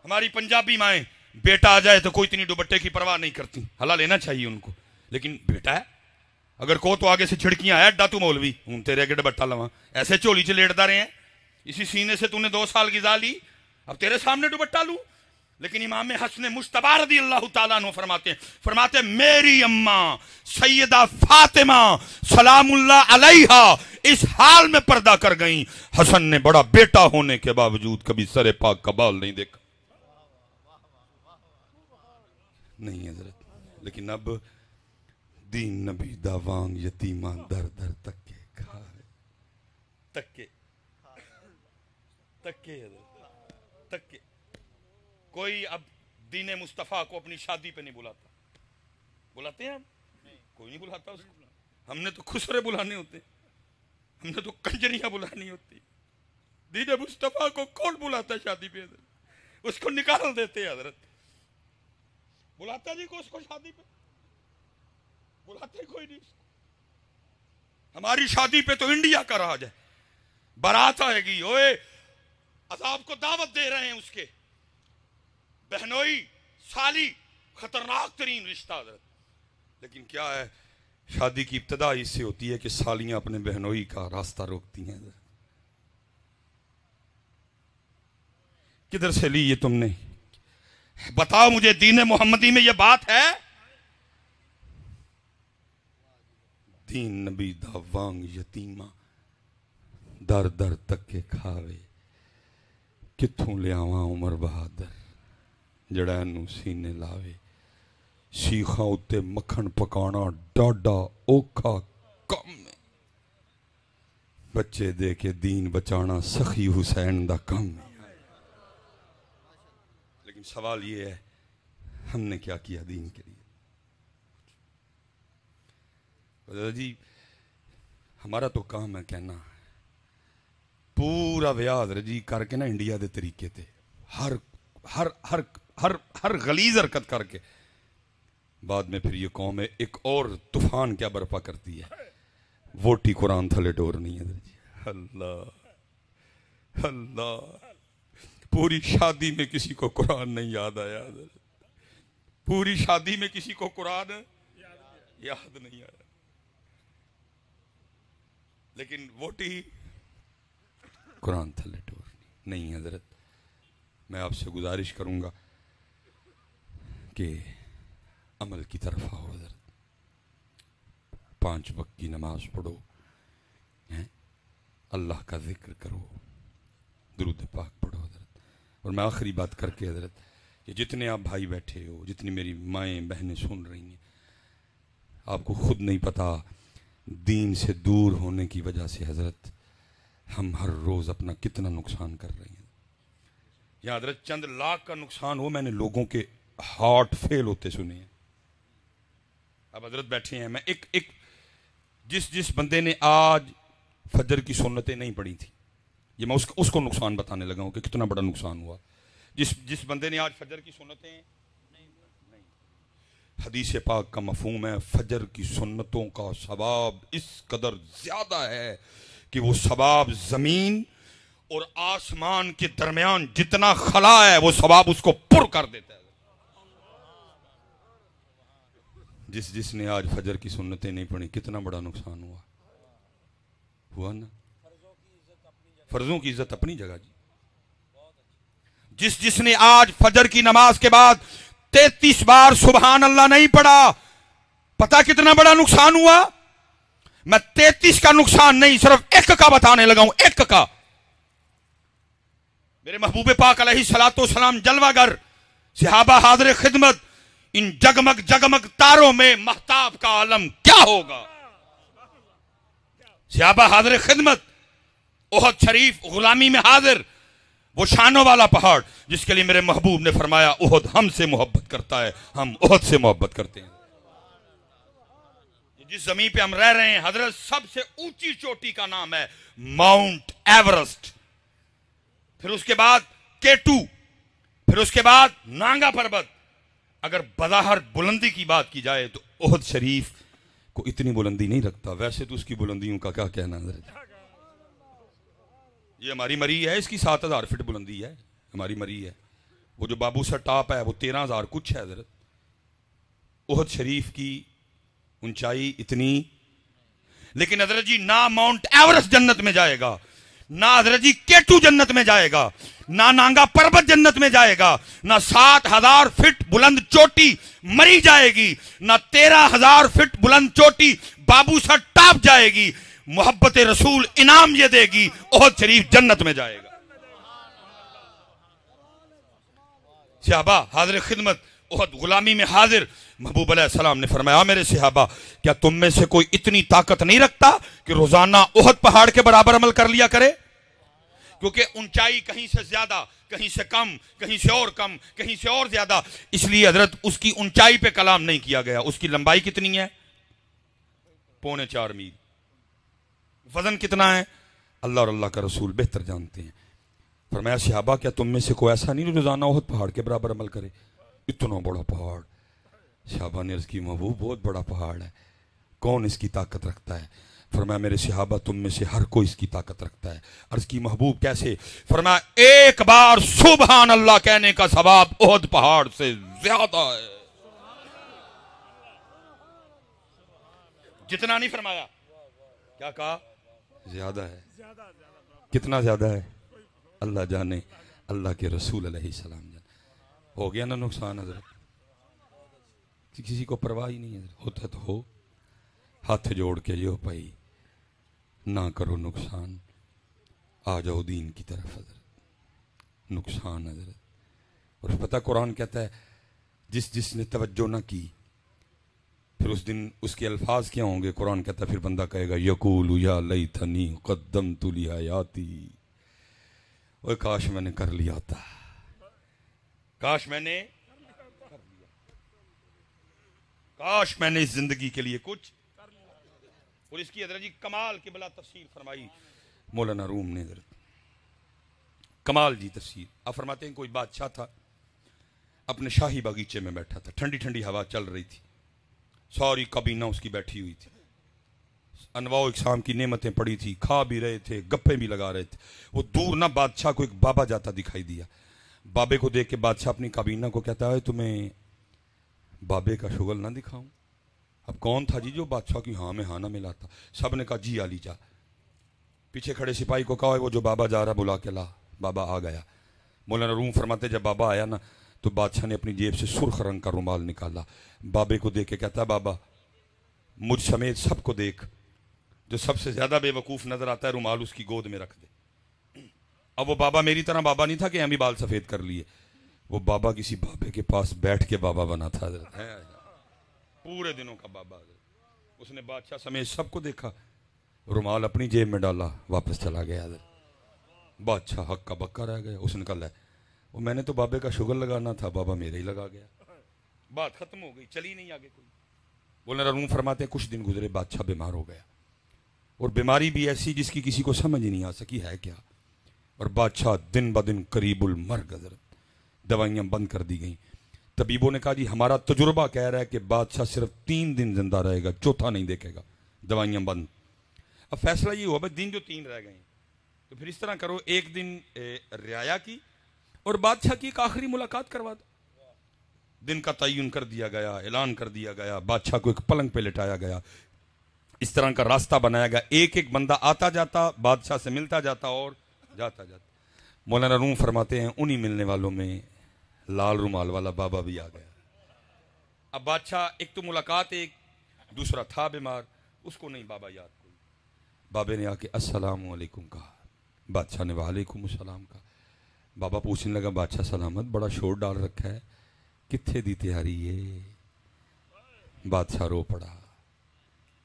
ہماری پنجابی مائیں بیٹا آ جائے تو کوئی اتنی دوپٹے کی پرواہ نہیں کرتی، ہلا لینا چاہیے ان کو. لیکن بیٹا ہے اگر کو تو آگے سے چھڑکیاں ہے ڈا تو مولوی ہوں تیرے اگے ڈبٹا لواں، ایسے چولی چ لیٹدا رہے ہیں، اسی سینے سے تو نے 2 سال غذا لی، اب تیرے سامنے دوپٹا لوں. لیکن امام حسن مجتبی رضی اللہ تعالیٰ عنہ فرماتے ہیں میری اماں سیدہ فاطمہ سلام اللہ علیہا اس حال میں پردہ کر گئیں، حسن نے بڑا بیٹا ہونے کے باوجود کبھی سر پاک کا بال نہیں دیکھا. نہیں حضرت، لیکن اب دین نبی دا وانگ یتیمہ در در تکے کھائے. تکے حضرت تکے. کوئی اب دین مصطفیٰ کو اپنی شادی پہ نہیں بلاتا. بلاتے ہیں ہم؟ کوئی نہیں بلاتا اس کو. ہم نے تو خسرے بلانے ہوتے، ہم نے تو کنجریاں بلانی ہوتی. دین مصطفیٰ کو کون بلاتا ہے شادی پہ؟ حضرت اس کو نکال دیتے ہیں. حضرت بلاتا جی کو اس کو شادی پہ؟ بلاتے کوئی نہیں. ہماری شادی پہ تو انڈیا کا راج ہے. بارات آئے گی، اوئے عذاب کو دعوت دے رہے ہیں اس کے. بہنوئی سالی خطرناک ترین رشتہ حضرت. لیکن کیا ہے، شادی کی ابتدا اس سے ہوتی ہے کہ سالیاں اپنے بہنوئی کا راستہ روکتی ہیں. کدھر سے لی یہ تم نے؟ بتاؤ مجھے، دین محمدی میں یہ بات ہے؟ دین نبی دا وانگ یتیمہ در در تک کے کھاوے، کتھوں لے آواں عمر بہادر جڑا اینوں سینے لاوے. سیخاں اتے مکھن پکانا ڈاڈا اوکھا کم ہے، بچے دے کے دین بچانا سخی حسین دا کم ہے. لیکن سوال یہ ہے، ہم نے کیا کیا دین کے لیے؟ جی ہمارا تو کام ہے کہنا، پورا ویاہ حضرت جی کر کے نا انڈیا دے طریقے تے ہر ہر ہر ہر ہر غلیظ حرکت کر کے بعد میں پھر یہ قوم ہے ایک اور طوفان کیا برپا کرتی ہے، ووٹی قرآن تھلے ڈورنی ہے حضرت جی. اللہ اللہ، پوری شادی میں کسی کو قرآن نہیں یاد آیا حضرت، پوری شادی میں کسی کو قرآن یاد نہیں آیا. لیکن ووٹی قرآن تھلے ٹورنی نہیں. حضرت میں آپ سے گزارش کروں گا کہ عمل کی طرف آؤ حضرت. 5 وقت کی نماز پڑھو، اللہ کا ذکر کرو، درود پاک پڑھو حضرت. اور میں آخری بات کر کے حضرت، کہ جتنے آپ بھائی بیٹھے ہو، جتنی میری مائیں بہنیں سن رہی ہیں، آپ کو خود نہیں پتا دین سے دور ہونے کی وجہ سے حضرت ہم ہر روز اپنا کتنا نقصان کر رہے ہیں. یا حضرت چند لاکھ کا نقصان ہو، میں نے لوگوں کے ہارٹ فیل ہوتے سنے ہیں. اب حضرت بیٹھے ہیں، میں ایک جس بندے نے آج فجر کی سنتیں نہیں پڑھی تھی، یہ میں اس کو نقصان بتانے لگا ہوں کہ کتنا بڑا نقصان ہوا. جس بندے نے آج فجر کی سنتیں نہیں، حدیث پاک کا مفہوم ہے فجر کی سنتوں کا ثواب اس قدر زیادہ ہے کہ وہ ثواب زمین اور آسمان کے درمیان جتنا خلا ہے وہ ثواب اس کو پر کر دیتا ہے. جس نے آج فجر کی سنتیں نہیں پڑھی، کتنا بڑا نقصان ہوا نا. فرضوں کی عزت اپنی جگہ جی. جس نے آج فجر کی نماز کے بعد 33 بار سبحان اللہ نہیں پڑھا، پتہ کتنا بڑا نقصان ہوا. میں 33 کا نقصان نہیں، صرف ایک کا بتانے لگا ہوں، ایک کا. میرے محبوب پاک علیہ الصلوۃ والسلام جلوہ گر، صحابہ حاضر خدمت، ان جگمگ جگمگ تاروں میں مہتاب کا عالم کیا ہوگا. صحابہ حاضر خدمت، احد شریف غلامی میں حاضر، وہ شانوں والا پہاڑ جس کے لیے میرے محبوب نے فرمایا احد ہم سے محبت کرتا ہے، ہم احد سے محبت کرتے ہیں. جس زمین پہ ہم رہ رہے ہیں حضرت، سب سے اونچی چوٹی کا نام ہے ماؤنٹ ایورسٹ، پھر اس کے بعد K2، پھر اس کے بعد نانگا پربت. اگر بظاہر بلندی کی بات کی جائے تو احد شریف کو اتنی بلندی نہیں رکھتا، ویسے تو اس کی بلندیوں کا کیا کہنا ہے. یہ ہماری مری ہے، اس کی 7000 فٹ بلندی ہے، ہماری مری ہے. وہ جو بابو سر ٹاپ ہے وہ 13000 کچھ ہے حضرت. احد شریف کی اونچائی اتنی. لیکن حضرت جی نہ ماؤنٹ ایورسٹ جنت میں جائے گا، نہ حضرت جی K2 جنت میں جائے گا، نہ نانگا پربت جنت میں جائے گا، نہ 7000 فٹ بلند چوٹی مری جائے گی، نہ 13000 فٹ بلند چوٹی بابو سر ٹاپ جائے گی. محبت رسول انعام یہ دے گی، احد شریف جنت میں جائے گا. صحابہ حاضر خدمت، احد غلامی میں حاضر. محبوب علیہ السلام نے فرمایا میرے صحابہ، کیا تم میں سے کوئی اتنی طاقت نہیں رکھتا کہ روزانہ احد پہاڑ کے برابر عمل کر لیا کرے؟ کیونکہ اونچائی کہیں سے زیادہ، کہیں سے کم، کہیں سے اور کم، کہیں سے اور زیادہ. اس لیے حضرت اس کی اونچائی پہ کلام نہیں کیا گیا. اس کی لمبائی کتنی ہے؟ 4.25 میل. وزن کتنا ہے؟ اللہ اور اللہ کا رسول بہتر جانتے ہیں. فرمایا صحابہ کیا تم میں سے کوئی ایسا نہیں روزانہ احد پہاڑ کے برابر عمل کرے؟ اتنا بڑا پہاڑ. صحابہ نے عرض کی محبوب بہت بڑا پہاڑ ہے، کون اس کی طاقت رکھتا ہے؟ فرمایا میرے صحابہ تم میں سے ہر کوئی اس کی طاقت رکھتا ہے. عرض کی محبوب کیسے؟ فرمایا ایک بار سبحان اللہ کہنے کا ثواب احد پہاڑ سے زیادہ ہے. جتنا نہیں فرمایا, کیا کہا؟ زیادہ ہے. کتنا زیادہ ہے اللہ جانے, اللہ کے رسول علیہ السلام جانے. ہو گیا نا نقصان حضرت؟ کسی کو پرواہ ہی نہیں ہے. ہوتا تو ہو, ہاتھ جوڑ کے جو بھائی نہ کرو نقصان, آ جاؤ دین کی طرف حضرت. نقصان حضرت. اور پتہ قرآن کہتا ہے جس نے توجہ نہ کی پھر اس دن اس کے الفاظ کیا ہوں گے؟ قرآن کہتا ہے پھر بندہ کہے گا یقول یا لیتنی قدمت لحیاتی, اوے کاش میں نے کر لیا تھا, کاش میں نے کر لیا, کاش میں نے اس زندگی کے لیے کچھ. اور اس کی حضرت جی کمال کی بلا تفسیر فرمائی مولانا روم نے حضرت, کمال جی تفسیر. آپ فرماتے ہیں کوئی بادشاہ تھا اپنے شاہی باغیچے میں بیٹھا تھا, ٹھنڈی ٹھنڈی ہوا چل رہی تھی, ساری کابینہ اس کی بیٹھی ہوئی تھی, انواع و اقسام کی نعمتیں پڑی تھی, کھا بھی رہے تھے, گپے بھی لگا رہے تھے. وہ دور نہ بادشاہ کو ایک بابا جاتا دکھائی دیا. بابے کو دیکھ کے بادشاہ اپنی کابینہ کو کہتا ہے تمہیں بابے کا شغل نہ دکھاؤں؟ اب کون تھا جی جو بادشاہ کی ہاں میں ہاں نہ ملاتا؟ سب نے کہا جی علی جا. پیچھے کھڑے سپاہی کو کہا وہ جو بابا جا رہا بلا کے لا. بابا آ گیا. مولانا روم فرماتے جب بابا آیا نا تو بادشاہ نے اپنی جیب سے سرخ رنگ کا رومال نکالا, بابے کو دیکھ کے کہتا ہے بابا مجھ سمیت سب کو دیکھ, جو سب سے زیادہ بے وقوف نظر آتا ہے رومال اس کی گود میں رکھ دے. اب وہ بابا میری طرح بابا نہیں تھا کہ ہم بھی بال سفید کر لیے, وہ بابا کسی بابے کے پاس بیٹھ کے بابا بنا تھا حضرت, پورے دنوں کا بابا حضرت. اس نے بادشاہ سمیت سب کو دیکھا, رومال اپنی جیب میں ڈالا, واپس چلا گیا حضرت. بادشاہ ہکا بکا رہ گیا. اس نے کہا وہ میں نے تو بابے کا شگل لگانا تھا, بابا میرے ہی لگا گیا. بات ختم ہو گئی, چلی نہیں آگے کوئی. مولانا روم فرماتے ہیں کچھ دن گزرے, بادشاہ بیمار ہو گیا, اور بیماری بھی ایسی جس کی کسی کو سمجھ نہیں آ سکی ہے کیا. اور بادشاہ دن بدن قریب المرگ حضرت, دوائیاں بند کر دی گئیں. طبیبوں نے کہا جی ہمارا تجربہ کہہ رہا ہے کہ بادشاہ صرف 3 دن زندہ رہے گا, چوتھا نہیں دیکھے گا, دوائیاں بند. اب فیصلہ یہ ہوا بھائی دن جو 3 رہ گئے ہیں تو پھر اس طرح کرو, ایک دن رعایا کی اور بادشاہ کی ایک آخری ملاقات کروا دو. دن کا تعین کر دیا گیا, اعلان کر دیا گیا, بادشاہ کو ایک پلنگ پہ لٹایا گیا, اس طرح کا راستہ بنایا گیا, ایک ایک بندہ آتا جاتا بادشاہ سے ملتا جاتا اور جاتا جاتا. مولانا روم فرماتے ہیں انہی ملنے والوں میں لال رومال والا بابا بھی آ گیا. اب بادشاہ ایک تو ملاقات, ایک دوسرا تھا بیمار, اس کو نہیں بابا یاد کوئی. بابے نے آ کے السلام علیکم کہا, بادشاہ نے وعلیکم السلام کہا. بابا پوچھنے لگا بادشاہ سلامت, بڑا شور ڈال رکھا ہے, کتھے دی تیاری ہے؟ بادشاہ رو پڑا.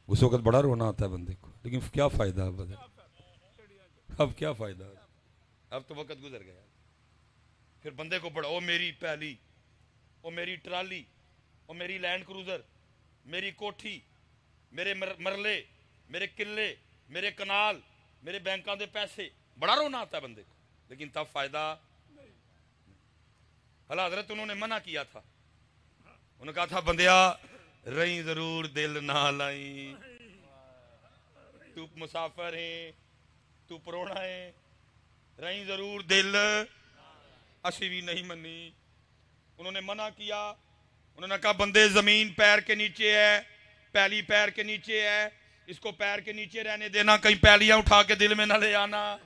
اس وقت بڑا رونا آتا ہے بندے کو, لیکن کیا فائدہ اب کیا فائدہ, اب تو وقت گزر گیا. پھر بندے کو پڑا, او میری پہلی, او میری ٹرالی, او میری لینڈ کروزر, میری کوٹھی, میرے مرلے, میرے قلعے, میرے کنال, میرے بینکاں دے پیسے. بڑا رونا آتا ہے بندے کو, لیکن تب فائدہ. اللہ حضرت انہوں نے منع کیا تھا, انہوں نے کہا تھا بندیا رہی ضرور دل نہ لائی, تو مسافر ہے, تو پرونا ہے, رہی ضرور دل, اسی بھی نہیں منی. انہوں نے منع کیا. انہوں نے کہا بندے زمین پیر کے نیچے ہے, پہلی پیر کے نیچے ہے, اس کو پیر کے نیچے رہنے دینا, کہیں پہلیاں اٹھا کے دل میں نہ لے آنا.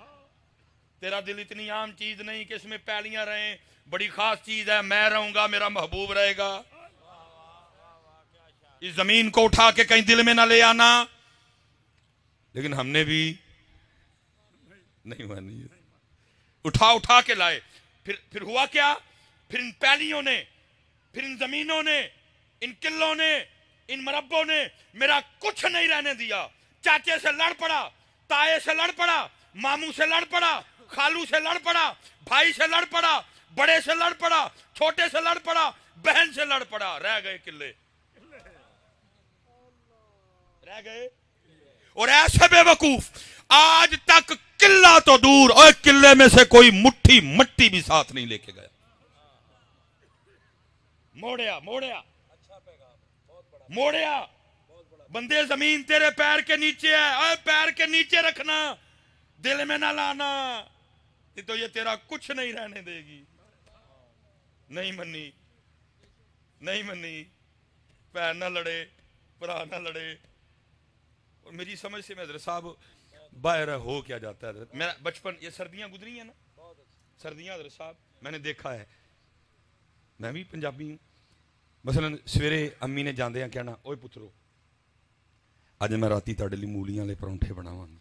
تیرا دل اتنی عام چیز نہیں کہ اس میں پہلیاں رہیں, بڑی خاص چیز ہے, میں رہوں گا میرا محبوب رہے گا. اس زمین کو اٹھا کے کہیں دل میں نہ لے آنا. لیکن ہم نے بھی نہیں مانی, اٹھا کے لائے. پھر ہوا کیا, پھر ان پہلیوں نے, پھر ان زمینوں نے, ان قلعوں نے, ان مربوں نے میرا کچھ نہیں رہنے دیا. چاچے سے لڑ پڑا, تائے سے لڑ پڑا, ماموں سے لڑ پڑا, خالو سے لڑ پڑا, بھائی سے لڑ پڑا, بڑے سے لڑ پڑا, چھوٹے سے لڑ پڑا, بہن سے لڑ پڑا, رہ گئے قلعے, رہ گئے. اور ایسے بے وقوف آج تک قلعہ تو دور, اور قلعے میں سے کوئی مٹھی مٹی بھی ساتھ نہیں لے کے گیا. موڑیا بندے, زمین تیرے پیر کے نیچے ہے, اے پیر کے نیچے رکھنا, دل میں نہ لانا, تو یہ تیرا کچھ نہیں رہنے دے گی. نہیں منی. نہیں منی، بہن نہ لڑے، برا نہ لڑے. اور میری سمجھ سے میں حضرت صاحب باہر ہو کیا جاتا ہے حضرت. میرا بچپن، یہ سردیاں گزری ہیں نا، سردیاں حضرت صاحب میں نے دیکھا ہے. میں بھی پنجابی ہوں. مثلا سویرے امی نے جاندے ہیں کہنا اوے پترو اج میں راتی تہاڈے لئی مولیاں والے پرونٹھے بناواں گی.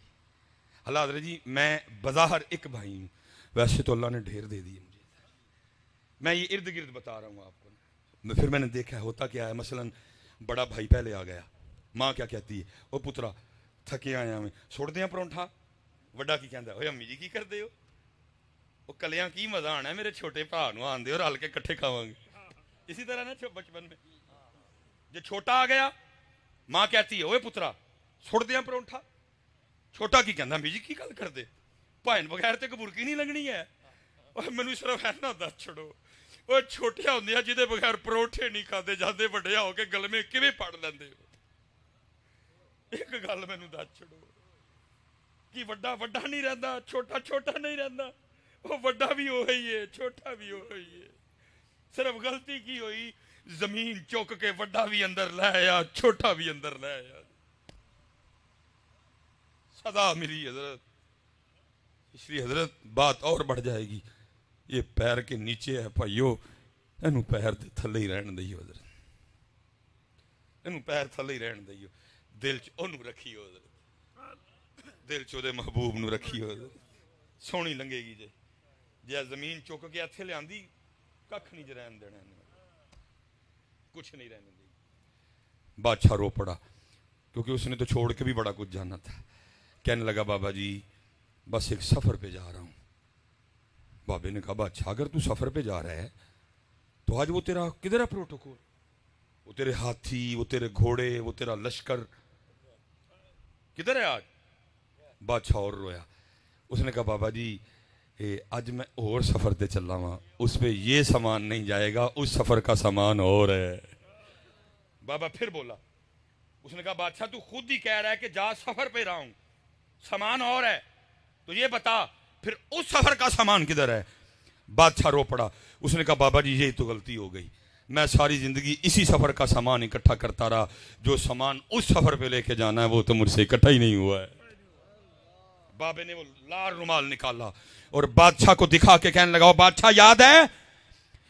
اللہ حضرت جی میں بظاہر ایک بھائی ہوں، ویسے تو اللہ نے ڈھیر دے دی مجھے. میں یہ ارد گرد بتا رہا ہوں آپ کو. پھر میں نے دیکھا ہوتا کیا ہے. مثلا بڑا بھائی پہلے آ گیا، ماں کیا کہتی ہے، او پترا تھکے آیا میں سٹ دیاں پرونٹھا. وڈا کی کہندا اوے امی جی کی کردے ہو؟ وہ کلیاں کی مزہ آنا ہے میرے چھوٹے بھا نو آن دے اور رل کے کٹھے کھاواں گے. اسی طرح نا بچپن میں جو چھوٹا آ گیا ماں کہتی ہے اوے پترا سٹ دیاں پرونٹھا. چھوٹا کی کہندا امی جی کی گل کردے، بھائن بغیر تے کبرکی نہیں لنگنی ہے. اور مینوں صرف اینا دس چھڑو، وہ چھوٹیا ہوندیا جہدے بغیر پروٹھے نہیں کھاتے جاندے وڈیا ہو کے گلمے کیویں پڑ لیندے ہو. ایک گل مینوں دس چھڑو کہ وڈا وڈا نہیں رہندا، چھوٹا چھوٹا نہیں رہندا. وہ وڈا بھی وہی ہے، چھوٹا بھی وہی ہے. صرف غلطی کی ہوئی زمین چوک کے وڈا بھی اندر لے آیا، چھوٹا بھی اندر لے آیا. سزا ملی حضرت. اس لیے حضرت بات اور بڑھ جائے گی. یہ پیر کے نیچے ہے بھائیو، اینو پیر دے تھلے ہی رہن دئیو حضرت، اینو پیر تھلے ہی رہن دئیو. دل چ اونوں رکھیو حضرت، دل چ دے محبوب نو رکھیو حضرت. سونی لنگے گی جے جے زمین چک کے اتھے لیاندی ککھ نہیں جے رہن دینا، کچھ نہیں رہنے دی. بادشاہ رو پڑا کیونکہ اس نے تو چھوڑ کے بھی بڑا کچھ جانا تھا. کہنے لگا بابا جی بس ایک سفر پہ جا رہا ہوں. بابے نے کہا بادشاہ اگر تو سفر پہ جا رہا ہے تو آج وہ تیرا کدھر ہے پروٹوکول؟ وہ تیرے ہاتھی، وہ تیرے گھوڑے، وہ تیرا لشکر کدھر ہے آج؟ بادشاہ اور رویا. اس نے کہا بابا جی آج میں اور سفر تے چلا ہوں، اس پہ یہ سامان نہیں جائے گا، اس سفر کا سامان اور ہے. بابا پھر بولا. اس نے کہا بادشاہ تو خود ہی کہہ رہا ہے کہ جا سفر پہ رہا ہوں، سامان اور ہے، تو یہ بتا پھر اس سفر کا سامان کدھر ہے؟ بادشاہ رو پڑا. اس نے کہا بابا جی یہی تو غلطی ہو گئی، میں ساری زندگی اسی سفر کا سامان اکٹھا کرتا رہا، جو سامان اس سفر پہ لے کے جانا ہے وہ تو مجھ سے اکٹھا ہی نہیں ہوا ہے. بابے نے وہ لال رومال نکالا اور بادشاہ کو دکھا کے کہنے لگا بادشاہ یاد ہے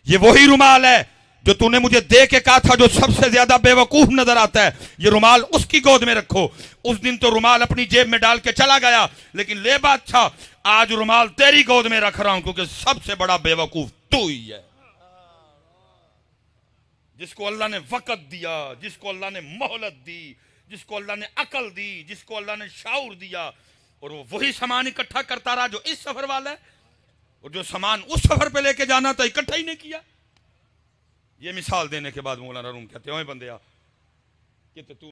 یہ وہی رومال ہے جو تو نے مجھے دے کے کہا تھا جو سب سے زیادہ بے وقوف نظر آتا ہے، یہ رومال اس کی گود میں رکھو. اس دن تو رومال اپنی جیب میں ڈال کے چلا گیا، لیکن لے بادشاہ آج رومال تیری گود میں رکھ رہا ہوں کیونکہ سب سے بڑا بے وقوف تو ہی ہے. جس کو اللہ نے وقت دیا، جس کو اللہ نے مہلت دی، جس کو اللہ نے عقل دی، جس کو اللہ نے شعور دیا، اور وہ وہی سامان اکٹھا کرتا رہا جو اس سفر والا ہے، اور جو سامان اس سفر پہ لے کے جانا تھا اکٹھا ہی نہیں کیا. یہ مثال دینے کے بعد مولانا روم کہتے ہیں اوے بندیا کہ تو